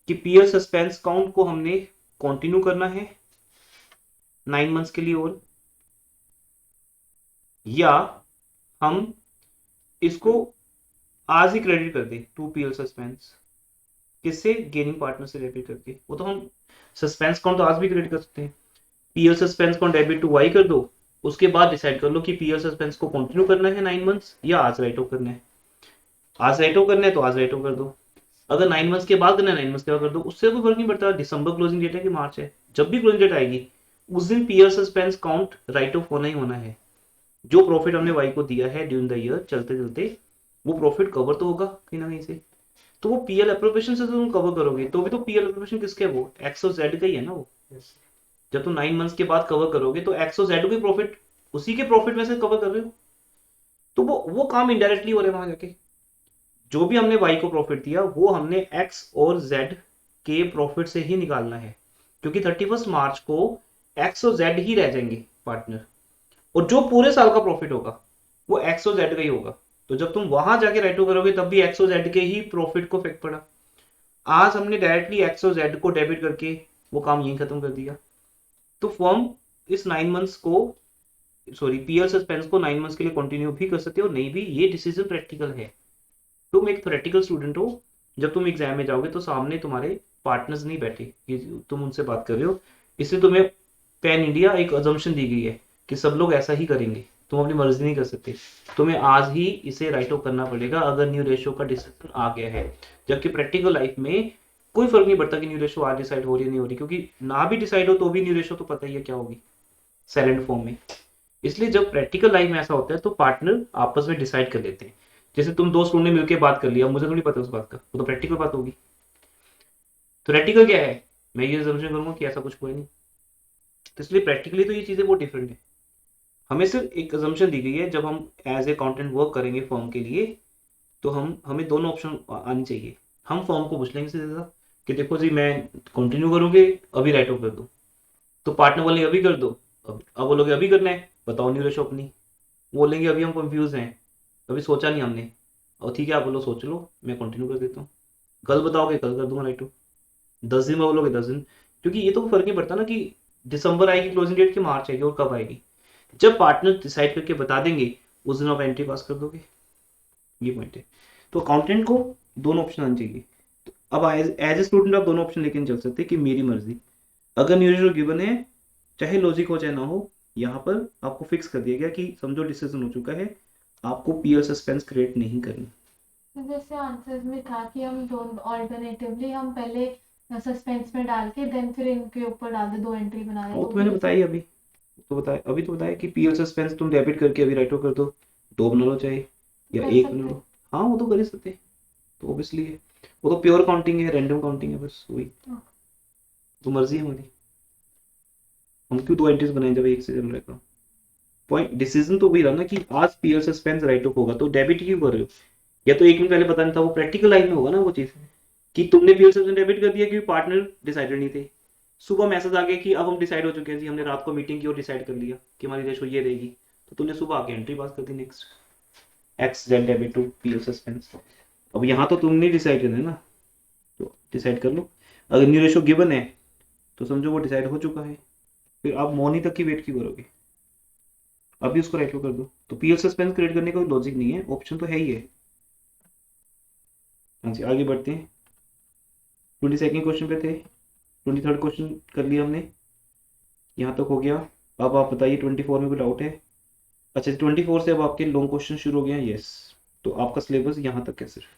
कि पीएल सस्पेंस काउंट को हमने कंटिन्यू करना है 9 मंथ्स के लिए, और या हम इसको आज ही क्रेडिट कर दें टू पीएल सस्पेंस, किससे? गेनिंग पार्टनर से डेबिट करके। वो तो हम सस्पेंस काउंट तो आज भी क्रेडिट कर सकते हैं। PL suspense account debit to Y कर दो, उसके बाद डिसाइड कर लो कि पीएल सस्पेंस को कंटिन्यू करना है 9 मंथ्स या आज राइट ऑफ करना है। आज राइट ऑफ करना है तो आज राइट ऑफ कर दो, अगर 9 मंथ्स के बाद करना है 9 मंथ्स के बाद कर दो, उससे कोई फर्क नहीं पड़ता दिसंबर क्लोजिंग डेट है कि मार्च है। जब भी क्लोजिंग डेट आएगी उस दिन PL suspense count right of होना ही होना है। जो प्रॉफिट हमने वाई को दिया है ड्यूरिंग द ईयर चलते चलते, वो प्रॉफिट कवर तो होगा कहीं ना कहीं से, तो वो पीएल अप्रोप्रिएशन से तो तुम कवर करोगे। तो भी तो पीएल अप्रोप्रिएशन किसके है? वो एक्स और जेड का ही है ना वो। जब तुम 9 मंथ्स के बाद कवर करोगे तो एक्स और जेड के प्रॉफिट उसी के प्रॉफिट में से कवर कर रहे हो, तो वो काम इनडायरेक्टली हो रहा है वहां जाके। जो भी हमने वाई को प्रॉफिट दिया वो हमने एक्स और जेड के प्रॉफिट से ही निकालना है, क्योंकि 31 मार्च को एक्स और जेड ही रह जाएंगे पार्टनर, और जो पूरे साल का प्रॉफिट होगा वो एक्स और जेड का ही होगा। तो जब तुम वहां जाके राइट करोगे तब भी एक्स और जेड के ही प्रॉफिट को इफेक्ट पड़ा। आज हमने डायरेक्टली एक्स और जेड को डेबिट करके वो काम यहीं खत्म कर दिया। तो फॉर्म इस 9 मंथ्स को, सॉरी पीएल सस्पेंस को 9 मंथ्स के लिए कंटिन्यू भी कर सकते हो, नहीं भी, ये डिसीजन प्रैक्टिकल है। तुम एक थ्योरेटिकल स्टूडेंट हो, जब तुम एग्जाम में जाओगे तो सामने तुम्हारे पार्टनर्स नहीं बैठे, ये तुम उनसे बात कर रहे हो, इसलिए तुम्हें पैन इंडिया एक अजम्पशन दी गई है कि सब लोग ऐसा ही करेंगे, तुम अपनी मर्जी नहीं कर सकते। तुम्हें आज ही इसे राइट ऑफ करना पड़ेगा अगर न्यू रेशो का डिसीजन आ गया है। जबकि प्रैक्टिकल लाइफ में कोई फर्क नहीं पड़ता कि न्यू रेशो आज डिसाइड हो रही है नहीं हो रही, क्योंकि ना भी डिसाइड हो तो भी न्यू रेशो तो पता ही है क्या होगी साइलेंट फॉर्म में। इसलिए जब प्रैक्टिकल लाइफ में ऐसा होता है तो पार्टनर आपस में डिसाइड कर लेते हैं। जैसे तुम दो स्टूडेंट ने मिलकर बात कर लिया, मुझे थोड़ी पता उस बात का, वो तो प्रैक्टिकल बात होगी। थ्योरेटिकल क्या है, मैं ये असम्पशन करूंगा कि ऐसा कुछ हुआ नहीं, तो इसलिए प्रैक्टिकली तो ये चीजें बहुत डिफरेंट है। हमें सिर्फ एक असम्पशन दी गई है, जब हम एज ए अकाउंटेंट वर्क करेंगे फर्म के लिए तो हमें दोनों ऑप्शन आनी चाहिए। हम फर्म को पूछ लेंगे सीधा कि देखो जी मैं कंटिन्यू करूंगे, अभी राइट ऑफ कर दो, तो पार्टनर बोलेंगे अभी कर दो, अब बोलोगे अभी करना है, बताओ न्यू रेशो अपनी, बोलेंगे अभी हम कंफ्यूज हैं, अभी सोचा नहीं हमने, और ठीक है आप बोलो सोच लो मैं कंटिन्यू कर देता हूँ, कल बताओगे कल कर दूंगा राइट ऑफ, 10 दिन में बोलोगे 10 दिन, क्योंकि ये तो फर्क नहीं पड़ता ना कि दिसंबर आएगी क्लोजिंग डेट की मार्च आएगी और कब आएगी, जब पार्टनर डिसाइड करके बता देंगे उस दिन आप एंट्री पास कर दोगे, ये पॉइंट है। तो अकाउंटेंट को दोनों ऑप्शन आने चाहिए। तो अब एज ए स्टूडेंट आप दोनों ऑप्शन लेके नहीं चल सकते कि मेरी मर्जी, अगर न्यू रेशो गिवन है चाहे लॉजिक हो चाहे ना हो, यहाँ पर आपको फिक्स कर दिया गया कि समझो डिसीजन हो चुका है, आपको पीएल सस्पेंस क्रिएट नहीं करनी। तो जैसे आंसर्स में था कि हम दोनों ऑल्टरनेटिवली हम पहले सस्पेंस में डाल के देन फिर इनके ऊपर डाल दे, दो एंट्री बना दे। वो तो मैंने बताया अभी, तो बताया अभी, तो बताया कि पीएल सस्पेंस तुम डेबिट करके अभी राइट ऑफ कर दो, दो बना लो चाहे या कर एक सकते बना लो, हाँ वो तो कर ही सकते, तो ऑब्वियसली है, वो तो प्योर काउंटिंग है, रैंडम काउंटिंग है, बस वही तो मर्जी है हमारी। हम क्यों 2 एंट्रीज बनाए जब एक से चल रहेगा? पॉइंट डिसीजन तो वही रहा ना कि आज पीएल सस्पेंस राइट ऑफ होगा, तो डेबिट क्यों कर रहे हो? या तो 1 मिनट पहले पता नहीं था, वो प्रैक्टिकल लाइफ में होगा ना वो चीज कि तुमने पीएल सस्पेंस डेबिट कर दिया क्योंकि पार्टनर डिसाइडेड नहीं थे। सुबह मैसेज आ गया कि अब हम डिसाइड हो चुके हैं जी, हमने रात को मीटिंग की और डिसाइड कर लिया कि हमारी रेशो ये रहेगी, तो तुमने सुबह आके एंट्री पास कर दी next X Z debit to PL suspense. अब यहाँ तो तुमने डिसाइड करना है ना, तो डिसाइड कर लो। अगर न्यू रेशो गिवन है तो समझो वो डिसाइड हो चुका है, फिर आप मॉर्निंग तक की वेट क्यों करोगे? अभी उसको राइट कर दो। तो पीएल सस्पेंस क्रिएट करने का कोई लॉजिक नहीं है, ऑप्शन तो है ही है। हाँ जी, आगे बढ़ते हैं। 22nd क्वेश्चन पे थे, 23rd क्वेश्चन कर लिया हमने, यहाँ तक हो गया। अब आप बताइए 24 में कोई डाउट है? अच्छा, 24 से अब आपके लॉन्ग क्वेश्चन शुरू हो गए हैं। यस, तो आपका सिलेबस यहाँ तक है सिर्फ।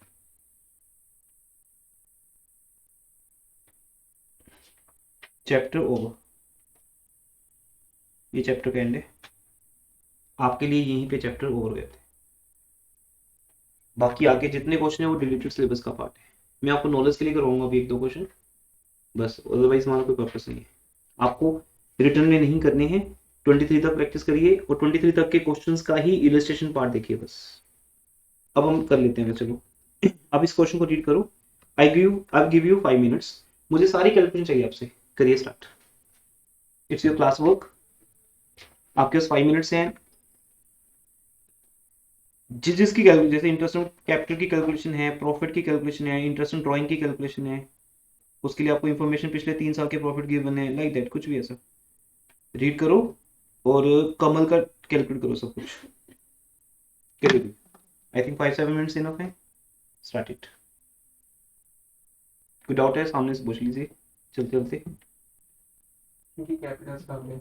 चैप्टर ओवर, ये चैप्टर का एंड है आपके लिए, यहीं पे चैप्टर ओवर हो जाते हैं। बाकी आगे जितने क्वेश्चन है वो डिलीटेड सिलेबस का पार्ट है। मैं आपको नॉलेज के लिए करवाऊंगा अभी 1-2 क्वेश्चन बस, अदरवाइज हमारा कोई पर्पस नहीं है। आपको रिटर्न में नहीं करने हैं, 23 तक प्रैक्टिस करिए और 23 तक के क्वेश्चंस का ही इलस्ट्रेशन पार्ट देखिए बस। अब हम कर लेते हैं, चलो अब इस क्वेश्चन को रीड करो। आई गिव यू 5 मिनट्स, मुझे सारी कैलकुलेशन चाहिए आपसे। करिए start, it's your class work. आपके पास 5 मिनट्स हैं। जिसकी कैलकुलेशन, जैसे इंटरेस्ट ऑन कैपिटल की कैलकुलेशन है, प्रॉफिट की कैलकुलेशन है, इंटरेस्ट ऑन ड्राइंग की कैलकुलेशन है, उसके लिए आपको इन्फॉर्मेशन पिछले 3 साल के प्रॉफिट गिवन है, लाइक दैट कुछ भी ऐसा रीड करो और कमल का कैलकुलेट करो सब कुछ। करिए, आई थिंक 5-7 मिनट्स इनफ है। Start it. कोई डाउट है सामने से पूछ लीजिए चलते चलते। क्योंकि कैपिटल सामने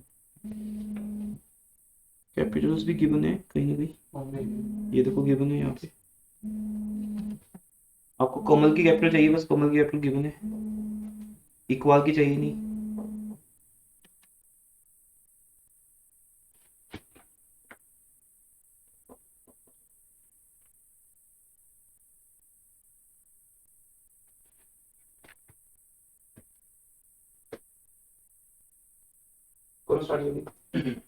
कैपिटल्स भी गिवन है कहीं ना कहीं, होंगे। ये देखो गिवन है यहाँ पे। आपको कमल की कैपिटल चाहिए, बस कमल की कैपिटल गिवन है, इक्वाल की चाहिए नहीं। करो स्टार्ट जल्दी।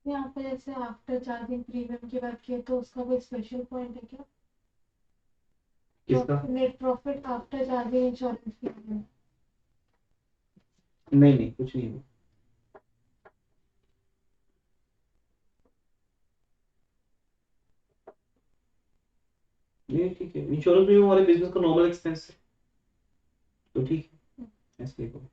यहाँ पे जैसे आफ्टर चार्जिंग प्रीमियम की बात की तो उसका कोई स्पेशल पॉइंट है क्या? किसका? Net profit after charging insurance premium. नहीं कुछ नहीं है। ये ठीक है, इंश्योरेंस प्रीमियम हमारे बिजनेस का नॉर्मल एक्सपेंस है, तो ठीक है, ऐसे ही करो।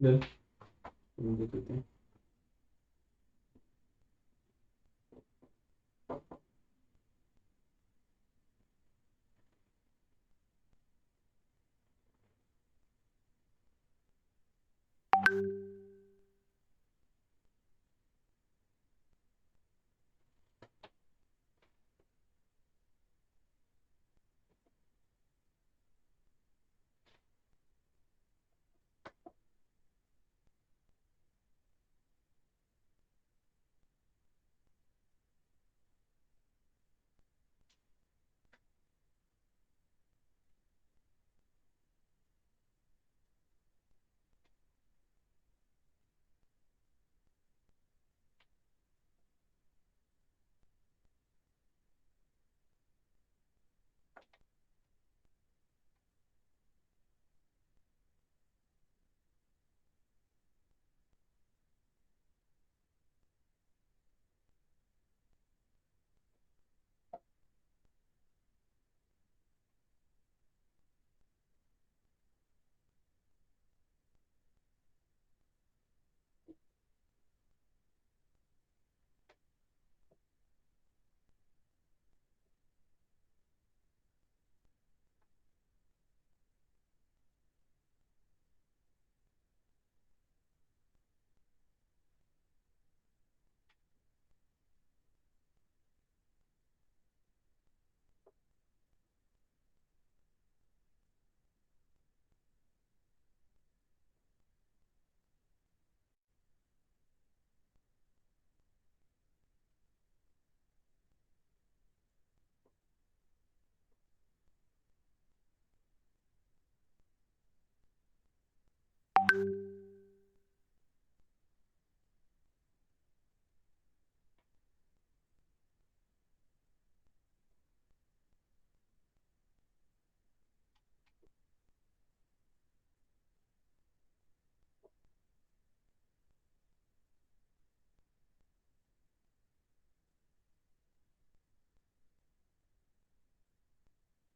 डन, देख लेते हैं।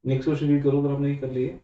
नेक्स्ट क्वेश्चन रीड करो अगर आपने कर लिए।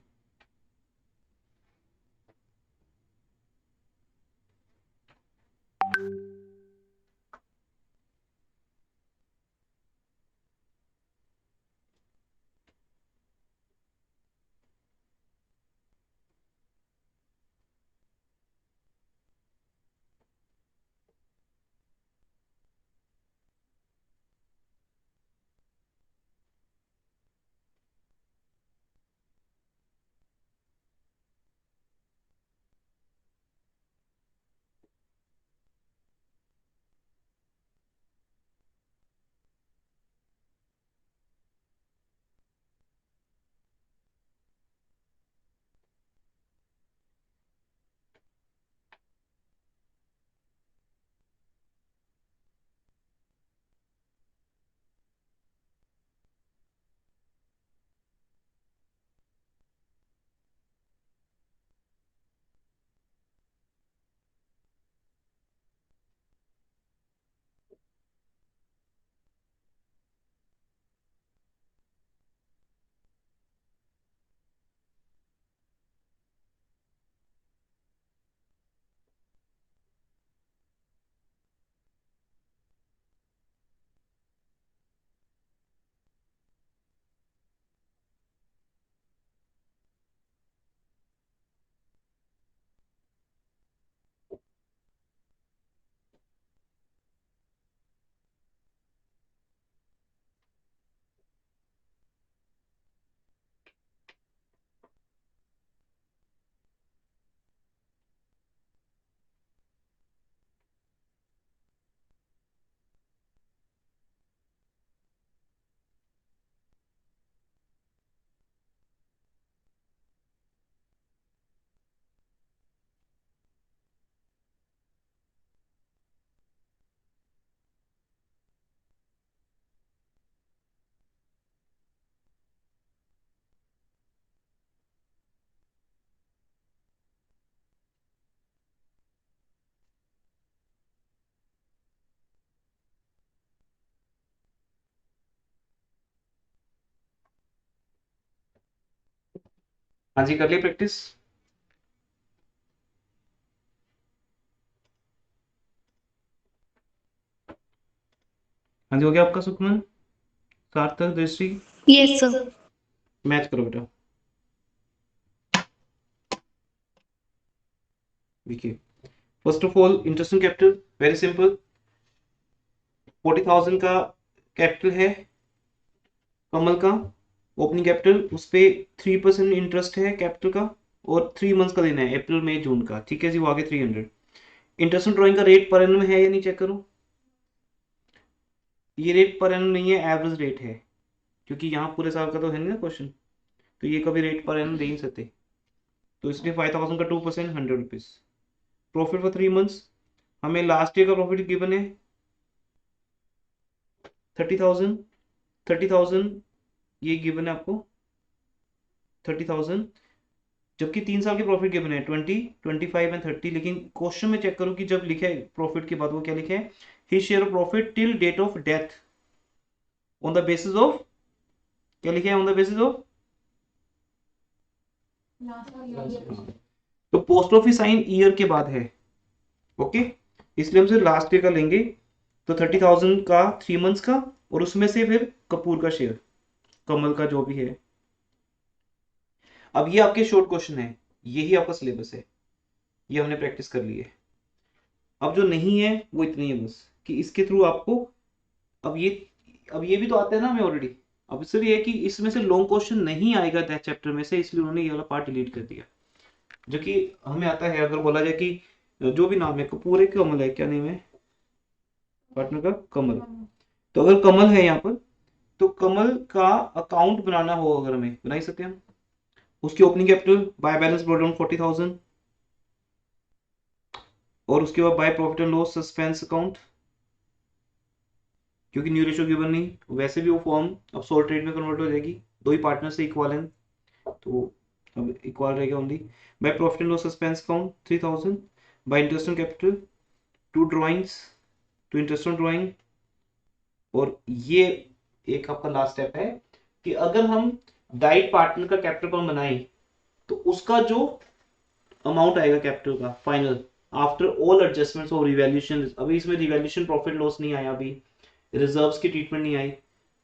हाँ जी, कर लिए प्रैक्टिस। हाँ जी, हो गया आपका सुखमन, सार्थक, दृष्टि? Yes sir. मैच करो बेटा। देखिए, first of all interesting capital very simple, 40,000 का कैपिटल है कमल का, ओपनिंग कैपिटल, उस पे 3% इंटरेस्ट है कैपिटल का, और 3 मंथ्स का देना है, अप्रैल मई जून का। ठीक है जी, वो आगे 300। इंटरेस्ट ड्राइंग का रेट पर एनम है या नहीं, चेक करो। ये रेट पर एनम नहीं है, एवरेज रेट है, क्योंकि यहाँ पूरे साल का तो है नहीं ना क्वेश्चन, तो ये कभी रेट पर एनम दे नहीं सकते। तो इसलिए 5,000 का 2% 100 रुपीज। प्रॉफिट फॉर 3 मंथ्स, हमें लास्ट ईयर का प्रॉफिट गिवन है 30,000। 30,000 ये गिवन है आपको 30,000, जबकि 3 साल के प्रॉफिट गिवन है 20, 25 एंड 30। लेकिन क्वेश्चन में चेक करो कि जब लिखा है प्रॉफिट के बाद वो क्या लिखा है, he share of profit till date of death on the basis of, क्या लिखा है, ऑन द बेसिस ऑफ, तो पोस्ट ऑफिस साइन ईयर के बाद है। ओके, इसलिए हम सिर्फ लास्ट ईयर का लेंगे। तो 30,000 का 3 मंथ्स का, और उसमें से फिर कपूर का शेयर, कमल का जो भी है। अब ये आपके शॉर्ट क्वेश्चन है, यही आपका सिलेबस है, ये हमने प्रैक्टिस कर ली है। अब जो नहीं है वो इतनी है बस, कि इसके थ्रू आपको, अब ये अब ये भी तो आता है ना हमें ऑलरेडी। अब सिर्फ ये है कि इसमें से लॉन्ग क्वेश्चन नहीं आएगा दैट चैप्टर में से, इसलिए उन्होंने ये वाला पार्ट डिलीट कर दिया। जो कि हमें आता है, अगर बोला जाए कि जो भी नाम है, कपूर है, कमल है, क्या नेम है पार्टनर का, कमल। तो अगर कमल है यहाँ पर, तो कमल का अकाउंट बनाना हो, अगर हमें बना ही सकते हैं हम। उसकी opening capital by balance brought down 40,000, और उसके बाद bye profit and loss suspense account, क्योंकि न्यू रेशियो गिवन नहीं, वैसे भी वो फॉर्म अब सोल ट्रेड में कन्वर्ट हो जाएगी, दो ही पार्टनर से इक्वल है, तो अब इक्वल रहेगा only. By profit and loss suspense account 3,000, by interest on capital, to drawings, to interest on drawing. और ये एक आपका लास्ट स्टेप है कि अगर हम डाइट पार्टनर का कैपिटल अकाउंट बनाए तो उसका जो अमाउंट आएगा कैपिटल का फाइनल आफ्टर ऑल एडजस्टमेंट्स और रिवैल्यूएशन, अभी इसमें रिवैल्यूएशन प्रॉफिट लॉस नहीं आया, अभी रिजर्व्स की ट्रीटमेंट नहीं आई,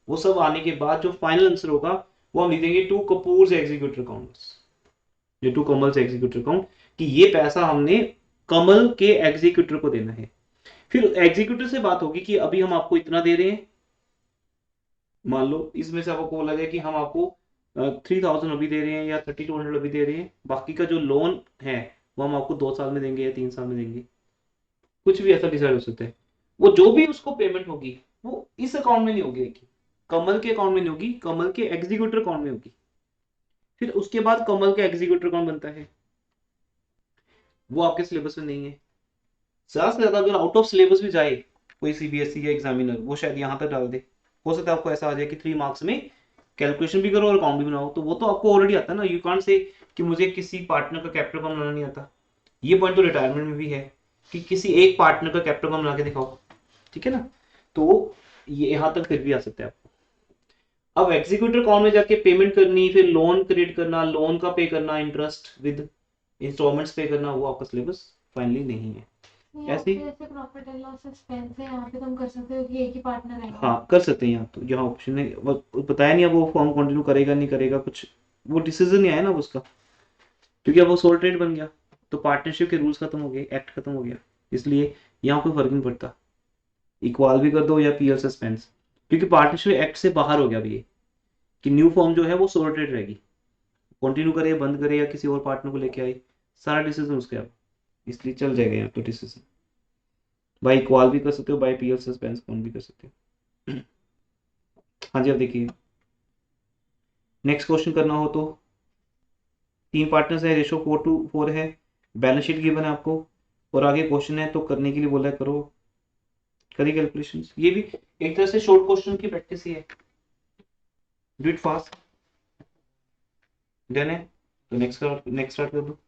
वो सब आने के बाद जो फाइनल आंसर होगा वो हम लिखेंगे टू कपूर्स एग्जीक्यूटिव अकाउंट्स, ये टू कमल्स एग्जीक्यूटिव अकाउंट, कि ये पैसा हमने कमल के एग्जीक्यूटिव को देना है। फिर एग्जीक्यूटिव से बात होगी कि अभी हम आपको इतना दे रहे हैं, मान लो इसमें से आपको बोला जाए कि हम आपको 3000 अभी दे रहे हैं या 3200 अभी दे रहे हैं, बाकी का जो लोन है वो हम आपको 2 साल में देंगे या 3 साल में देंगे, कुछ भी ऐसा डिसाइड हो सकता है। वो जो भी उसको पेमेंट होगी वो इस अकाउंट में नहीं होगी, कमल के अकाउंट में नहीं होगी, कमल के एग्जीक्यूटिव अकाउंट में होगी। फिर उसके बाद कमल का एग्जीक्यूटिव अकाउंट बनता है, वो आपके सिलेबस में नहीं है। ज्यादा से ज्यादा अगर आउट ऑफ सिलेबस भी जाए कोई सीबीएसई या एग्जामिनर, वो शायद यहाँ तक डाल दे, हो सकता है आपको ऐसा आ जाए कि 3 मार्क्स में कैलकुलेशन भी करो और अकाउंट भी बनाओ, तो वो तो आपको ऑलरेडी आता है ना, यू कांट से कि मुझे किसी पार्टनर का कैपिटल अकाउंट बनाना नहीं आता। ये पॉइंट तो रिटायरमेंट में भी है कि किसी एक पार्टनर का कैपिटल अकाउंट बना के दिखाओ, ठीक है ना, तो ये यहाँ तक फिर भी आ सकता है आपको। अब एग्जीक्यूटिव अकाउंट में जाके पेमेंट करनी, फिर लोन क्रिएट करना, लोन का पे करना, इंटरेस्ट विद इंस्टॉलमेंट्स पे करना, वो आपका सिलेबस फाइनली नहीं है। यहाँ ऐसे पे जैसे प्रॉफिट एंड लॉस एक्सपेंस है, यहाँ पे तुम कर सकते हो कि एक ही पार्टनर है। हाँ कर सकते हैं यहाँ, तो यहाँ ऑप्शन है, वो बताया नहीं अब वो फॉर्म कंटिन्यू करेगा नहीं करेगा, कुछ वो डिसीजन नहीं आया ना उसका, क्योंकि अब वो सोल ट्रेड बन गया, तो पार्टनरशिप के रूल्स खत्म हो गए, एक्ट खत्म हो गया, इसलिए यहाँ कोई फर्क नहीं पड़ता, इक्वाल भी कर दो या पीएल सस्पेंस, क्योंकि पार्टनरशिप एक्ट से बाहर हो गया अभी ये, कि न्यू फॉर्म जो है वो सोल ट्रेड रहेगी, कंटिन्यू करे बंद करे या किसी और पार्टनर को लेके आए, सारा डिसीजन उसके अब, इसलिए चल जाएगा यहाँ तो डिसीजन, बाई इक्वाल भी कर सकते हो, बाई पीएल सस्पेंस कौन भी कर सकते हो। हाँ जी, अब देखिए नेक्स्ट क्वेश्चन करना हो तो 3 पार्टनर्स है, रेशो 4:4 है, बैलेंस शीट गिवन है आपको, और आगे क्वेश्चन है तो करने के लिए बोला है करो, करिए कैलकुलेशंस, ये भी एक तरह से शॉर्ट क्वेश्चन की प्रैक्टिस ही है, डू इट फास्ट, डन है, तो नेक्स्ट स्टार्ट कर दो।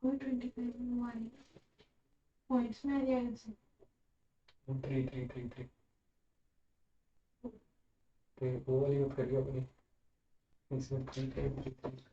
वो 25 पॉइंट्स में आ जाएगा इससे। 3 3 3 3 तो वो वाली यूज करिए अपनी, इसमें 3 3 3 3।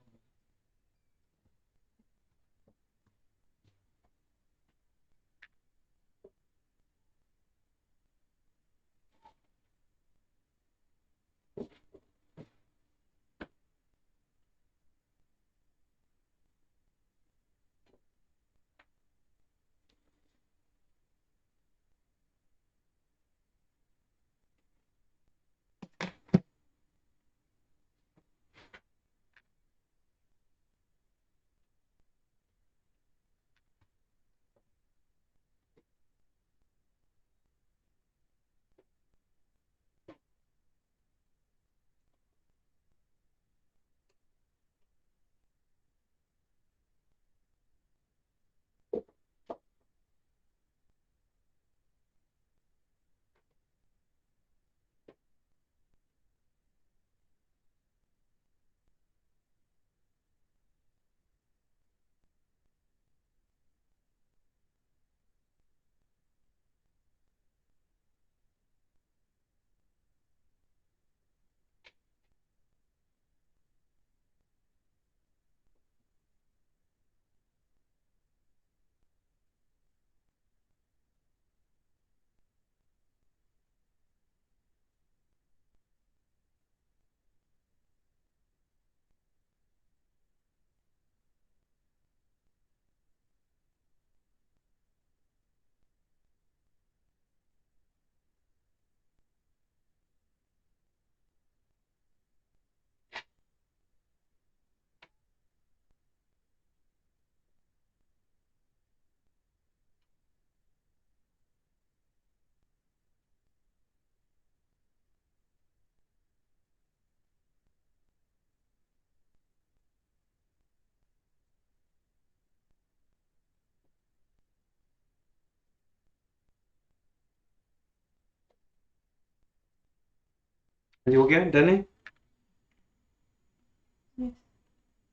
जी हो गया, डन है।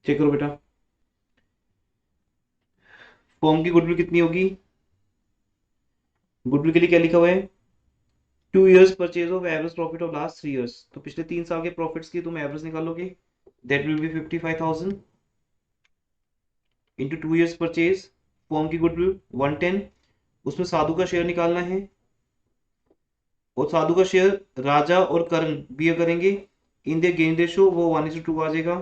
चेक करो बेटा, फॉर्म की गुडविल कितनी होगी? गुडविल के लिए क्या लिखा हुआ है? 2 years purchase of average profit of last 3 years। तो पिछले 3 साल के प्रॉफिट्स की तुम एवरेज निकालोगे, that will be 55,000 into 2 years purchase. Form की गुडविल 110, उसमें साधु का शेयर निकालना है, और साधु का शेयर राजा और करण भी करेंगे, इन द गेन रेशो वो 1:2 आ जाएगा।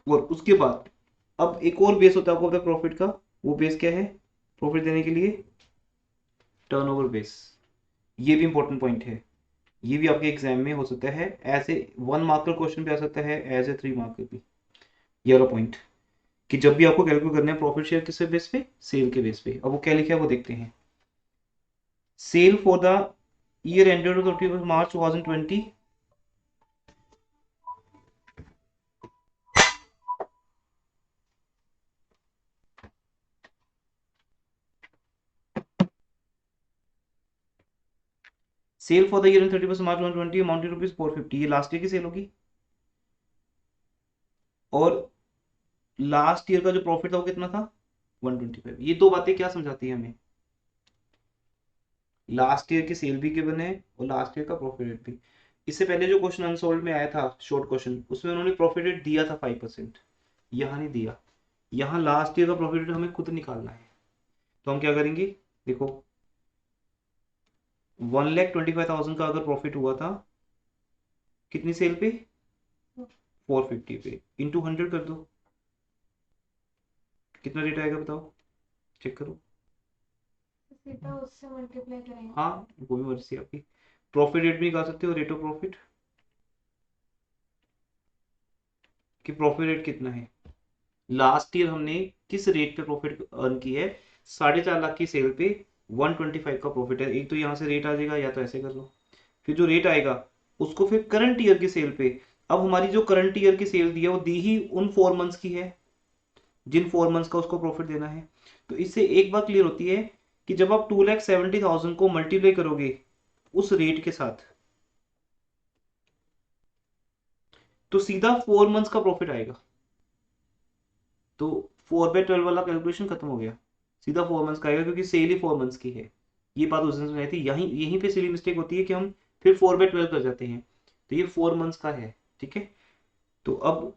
और उसके बाद अब एक और बेस होता है आपको पता है प्रॉफिट का, वो बेस क्या है प्रॉफिट देने के लिए? Turnover base. ये भी इंपॉर्टेंट पॉइंट है, ये भी आपके एग्जाम में हो सकता है, एज ए 1 मार्कर क्वेश्चन भी आ सकता है, एज ए 3 मार्कर भी। ये वाला पॉइंट कि जब भी आपको कैलकुलेट करना है प्रॉफिट शेयर किस बेस पे? सेल के बेस पे। अब वो क्या लिखा है वो देखते हैं। Sale for the year ended 31 March 2020, sale for the year 31 March 2020 amounted rupees 450, ये लास्ट ईयर की सेल होगी। और लास्ट ईयर का जो प्रॉफिट था वो कितना था? 125। ये दो बातें क्या समझाती है हमें? लास्ट ईयर की सेल भी गिवन है और लास्ट ईयर का प्रॉफिट रेट भी। इससे पहले जो क्वेश्चन अनसोल्ड में आया था शॉर्ट क्वेश्चन, उसमें उन्होंने प्रॉफिट रेट दिया था 5%, यहाँ नहीं दिया। यहाँ लास्ट ईयर का प्रॉफिट रेट हमें खुद निकालना है। तो हम क्या करेंगे, देखो 1,25,000 का अगर प्रॉफिट हुआ था कितनी सेल पे? 450 पे, इंटू 100 कर दो, कितना रेट आएगा बताओ, चेक करो। सीधा उससे मल्टीप्लाई करेंगे। हाँ वो भी मर्जी आपकी। प्रॉफिट रेट भी निकाल सकते हो, रेट ऑफ प्रॉफिट, कि प्रॉफिट रेट कितना है। लास्ट ईयर हमने किस रेट पे प्रॉफिट अर्न की है? 4.5 लाख की सेल पे 125 का प्रॉफिट है। एक तो यहाँ से रेट आ जाएगा, या तो ऐसे कर लो, फिर जो रेट आएगा उसको फिर करंट ईयर की सेल पे। अब हमारी जो करंट ईयर की सेल दी है वो दी ही उन 4 मंथ्स की है जिन 4 मंथ्स का उसको प्रॉफिट देना है। तो इससे एक बात क्लियर होती है कि जब आप 2,70,000 को मल्टीप्लाई करोगे उस रेट के साथ, तो सीधा 4 मंथ्स का प्रॉफिट आएगा। तो 4/12 वाला कैलकुलेशन खत्म हो गया, सीधा 4 मंथ्स का आएगा, क्योंकि सेल ही 4 मंथ्स की है। ये बात उस दिन सुनाई थी, यहीं यहीं पे सिली मिस्टेक होती है कि हम फिर 4/12 कर जाते हैं। तो ये 4 मंथ्स का है, ठीक है। तो अब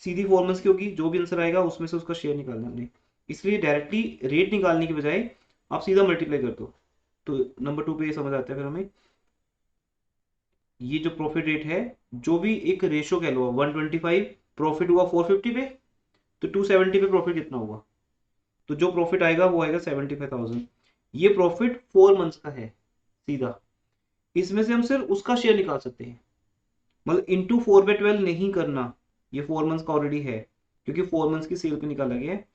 सीधी 4 मंथ्स की होगी, जो भी आंसर आएगा उसमें से उसका शेयर निकालना हमने। इसलिए डायरेक्टली रेट निकालने के बजाय आप सीधा मल्टीप्लाई कर दो। तो नंबर 2 पे ये समझ आता है फिर हमें, ये जो प्रॉफिट रेट है, जो भी एक रेशो कह लो, 125 प्रॉफिट हुआ 450 पे, तो 270 पे प्रॉफिट कितना होगा? तो जो प्रॉफिट आएगा वो आएगा 75,000। ये प्रॉफिट 4 मंथ्स का है सीधा, इसमें से हम सिर्फ उसका शेयर निकाल सकते हैं, मतलब इंटू 4/12 नहीं करना, ये 4 मंथ्स का ऑलरेडी है क्योंकि 4 मंथ्स की सेल पे निकाला गया है,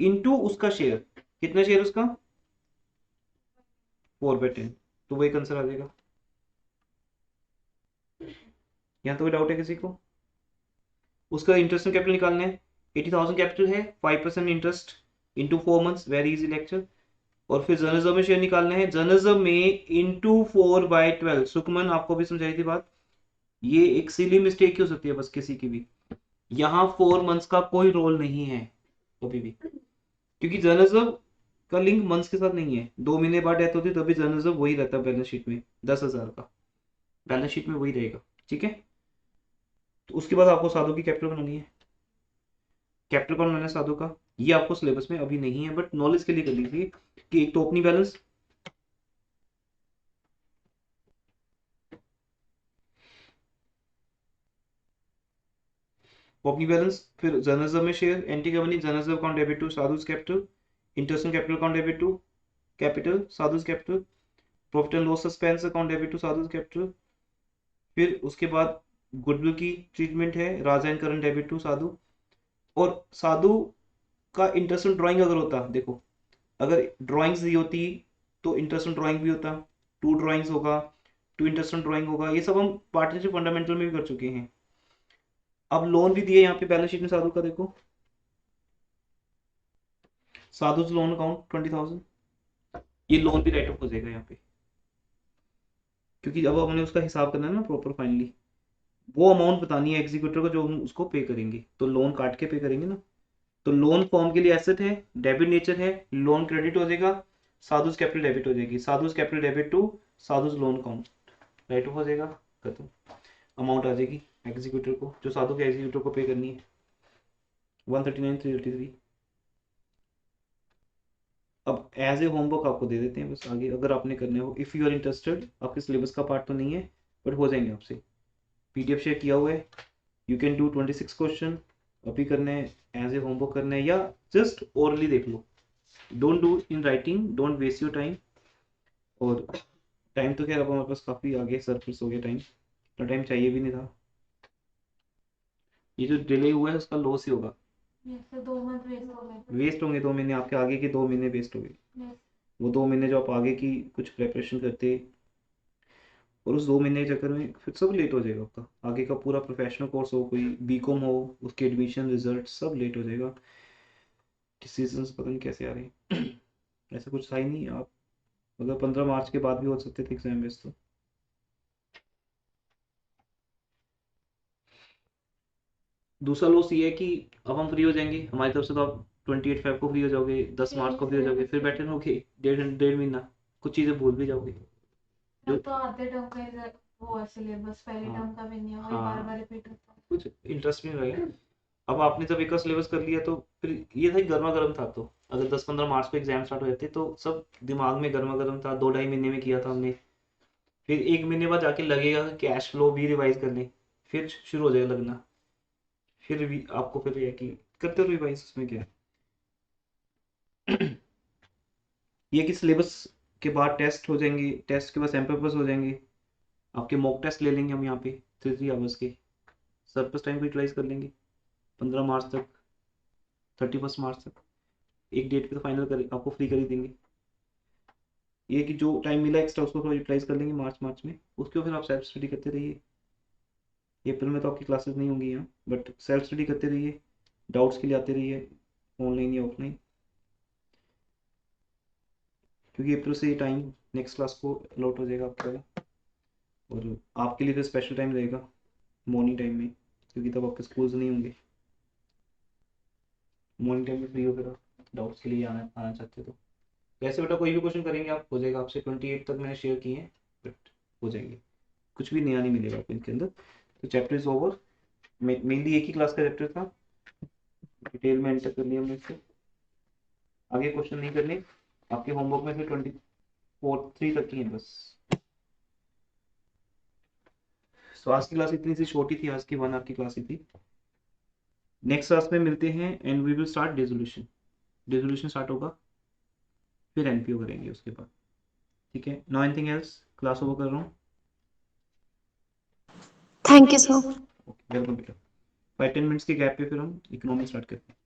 इंटू उसका शेयर। कितना शेयर उसका? 4/10। तो वो एक आंसर आ जाएगा। यहाँ तो कोई डाउट है किसी को? उसका इंटरेस्ट कैपिटल निकालना है, 80,000 कैपिटल है, 5% interest into 4 months, very easy lecture. और फिर जर्नलिज्म में शेयर निकालना है, जर्नलिज्म में इंटू 4/12। सुकमन आपको भी समझाई थी बात, ये एक सिली मिस्टेक ही हो सकती है बस किसी की भी। यहाँ 4 मंथ्स का कोई रोल नहीं है कभी भी, क्योंकि जर्नलिज्म का लिंक मंथ्स के साथ नहीं है। 2 महीने बाद डेथ होती है तभी जर्नलिज्म वही रहता है बैलेंस शीट में, 10,000 का बैलेंस शीट में वही रहेगा, ठीक है। तो उसके बाद आपको साधु की कैपिटल बनानी है। कैपिटल कौन बनाना है साधु का, ये आपको सिलेबस में अभी नहीं है, बट नॉलेज के लिए कर लीजिए कि एक तो ओपनिंग बैलेंस, ओपनिंग बैलेंस, फिर जर्नलिज्म में share, anti governing journalism account debit to Sadhu's capital, interest capital account debit to capital Sadhu's capital, profit and loss suspense account debit to Sadhu's capital. फिर उसके बाद गुडविल की ट्रीटमेंट है, Raja and current debit to Sadhu. और साधु का interest drawing अगर होता, देखो अगर ड्राइंग्स दी होती तो इंटरेस्ट ड्राइंग भी होता, 2 ड्राइंग्स होगा, 2 इंटरेस्ट ड्राइंग होगा, ये सब हम पार्टनरशिप फंडामेंटल में भी कर चुके हैं। अब लोन भी दिए यहाँ पे बैलेंस शीट में साधु का, देखो साधु लोन अकाउंट 20,000, ये लोन भी राइट ऑफ हो जाएगा यहाँ पे। क्योंकि अब हमने उसका हिसाब करना है ना प्रॉपर फाइनली, वो अमाउंट बतानी है एग्जीक्यूटर को जो हम उसको पे करेंगे, तो लोन काट के पे करेंगे ना। तो लोन फॉर्म के लिए एसेट है, डेबिट नेचर है, लोन क्रेडिट हो जाएगा, साधुज कैपिटल डेबिट हो जाएगी, Sadhu's capital debit to Sadhu's loan account, write off हो जाएगा, खत्म। अमाउंट आ जाएगी एग्जीक्यूटर को, जो साधु के एग्जीक्यूटर को पे करनी है, 139,333। अब एज ए होमवर्क आपको दे देते हैं बस आगे, अगर आपने करने हो, इफ़ यू आर इंटरेस्टेड, आपके सिलेबस का पार्ट तो नहीं है बट हो जाएंगे आपसे, पीडीएफ शेयर किया हुआ है, यू कैन डू 26 क्वेश्चन अभी करने हैं, एज ए होमवर्क करना है या जस्ट ओरली देख लो, don't do in writing, don't waste your time. और टाइम तो खैर अब हमारे पास काफ़ी आगे सरप्लस हो गया टाइम, इतना टाइम चाहिए भी नहीं था, ये जो डिले हुआ है उसका लॉस ही होगा, जैसे 2 मंथ वेस्ट हो गए। वेस्ट होंगे 2 महीने, आपके आगे के 2 महीने वेस्ट हो गए, Yes. वो 2 महीने जो आप आगे की कुछ प्रेपरेशन करते, और उस 2 महीने के चक्कर में फिर सब लेट हो जाएगा, आपका आगे का पूरा प्रोफेशनल कोर्स हो, कोई बीकॉम हो, उसके एडमिशन रिजल्ट सब लेट हो जाएगा, डिसीजंस पता नहीं कैसे आ रहे हैं ऐसा कुछ था ही नहीं, आप अगर 15 मार्च के बाद भी हो सकते थे एग्जाम बेस तो। दूसरा लॉस ये है कि अब हम फ्री हो जाएंगे हमारी तरफ से, तो आप 28 फेब को फ्री हो जाओगे, 10 मार्च को फ्री हो जाओगे, फिर बैठे रहोगे डेढ़ महीना, कुछ चीज़ें भूल भी जाओगे जो, अब तो आधे टर्म का वो है सिलेबस, पहले हाँ टर्म का भी नहीं है, वही हाँ बार बार रिपीट होता है। कुछ इंटरेस्ट नहीं रहेगा। अब आपने जब एक का सिलेबस कर लिया तो फिर ये था गर्मा गर्म था, तो अगर 10-15 मार्च को एग्जाम स्टार्ट हो जाते तो सब दिमाग में गर्मा गर्म था, 2-2.5 महीने में किया था हमने, फिर 1 महीने बाद जाके लगेगा कि कैश फ्लो भी रिवाइज कर लें, फिर शुरू हो जाएगा लगना, फिर भी आपको फिर ये कि करते रहो रिवाइज, उसमें क्या है ये कि सिलेबस के बाद टेस्ट हो जाएंगे, टेस्ट के बाद सैम्पल पेपर्स हो जाएंगे, आपके मॉक टेस्ट ले लेंगे हम यहाँ पे 3 आवर्स के, सरप्लस टाइम को यूटिलाइज कर लेंगे 15 मार्च तक, 31 मार्च तक, एक डेट पे तो फाइनल कर आपको फ्री कर ही देंगे, ये कि जो टाइम मिला एक्स्ट्रा उसको थोड़ा यूटिलाइज कर लेंगे मार्च में, उसके फिर आप सेल्फ स्टडी करते रहिए, अप्रैल में तो आपकी क्लासेस नहीं होंगी यहाँ, बट सेल्फ स्टडी करते रहिए, डाउट्स के लिए आते रहिए, ऑनलाइन या ऑफलाइन, क्योंकि अप्रैल से ये टाइम नेक्स्ट क्लास को अलॉट हो जाएगा आपका, और आपके लिए फिर स्पेशल टाइम रहेगा मॉर्निंग टाइम में, क्योंकि तब आपके स्कूल्स नहीं होंगे, मॉर्निंग टाइम में फ्री हो फिर आप डाउट्स के लिए आना आना चाहते हो तो वैसे बेटा कोई भी क्वेश्चन करेंगे आप हो जाएगा आपसे, 28 तक मैंने शेयर किए हैं, बट हो जाएंगे, कुछ भी नया नहीं मिलेगा आपको इनके अंदर। तो चैप्टर इज ओवर, मेनली एक ही क्लास का चैप्टर था, डिटेल में एंटर कर लिया हमने इससे, आगे क्वेश्चन नहीं करने, आपके होमवर्क में फिर 24-3 तक ही है बस। तो आज की क्लास इतनी सी छोटी थी, आज की 1 आवर की क्लास ही थी, नेक्स्ट क्लास में मिलते हैं and we will start dissolution, dissolution start होगा, फिर एनपीओ करेंगे उसके बाद, ठीक है, no anything else, class over कर रहा हूँ, थैंक यू सर। वेलकम बेटा, 5-10 मिनट्स के गैप पे फिर हम इकोनॉमिक्स स्टार्ट करते हैं।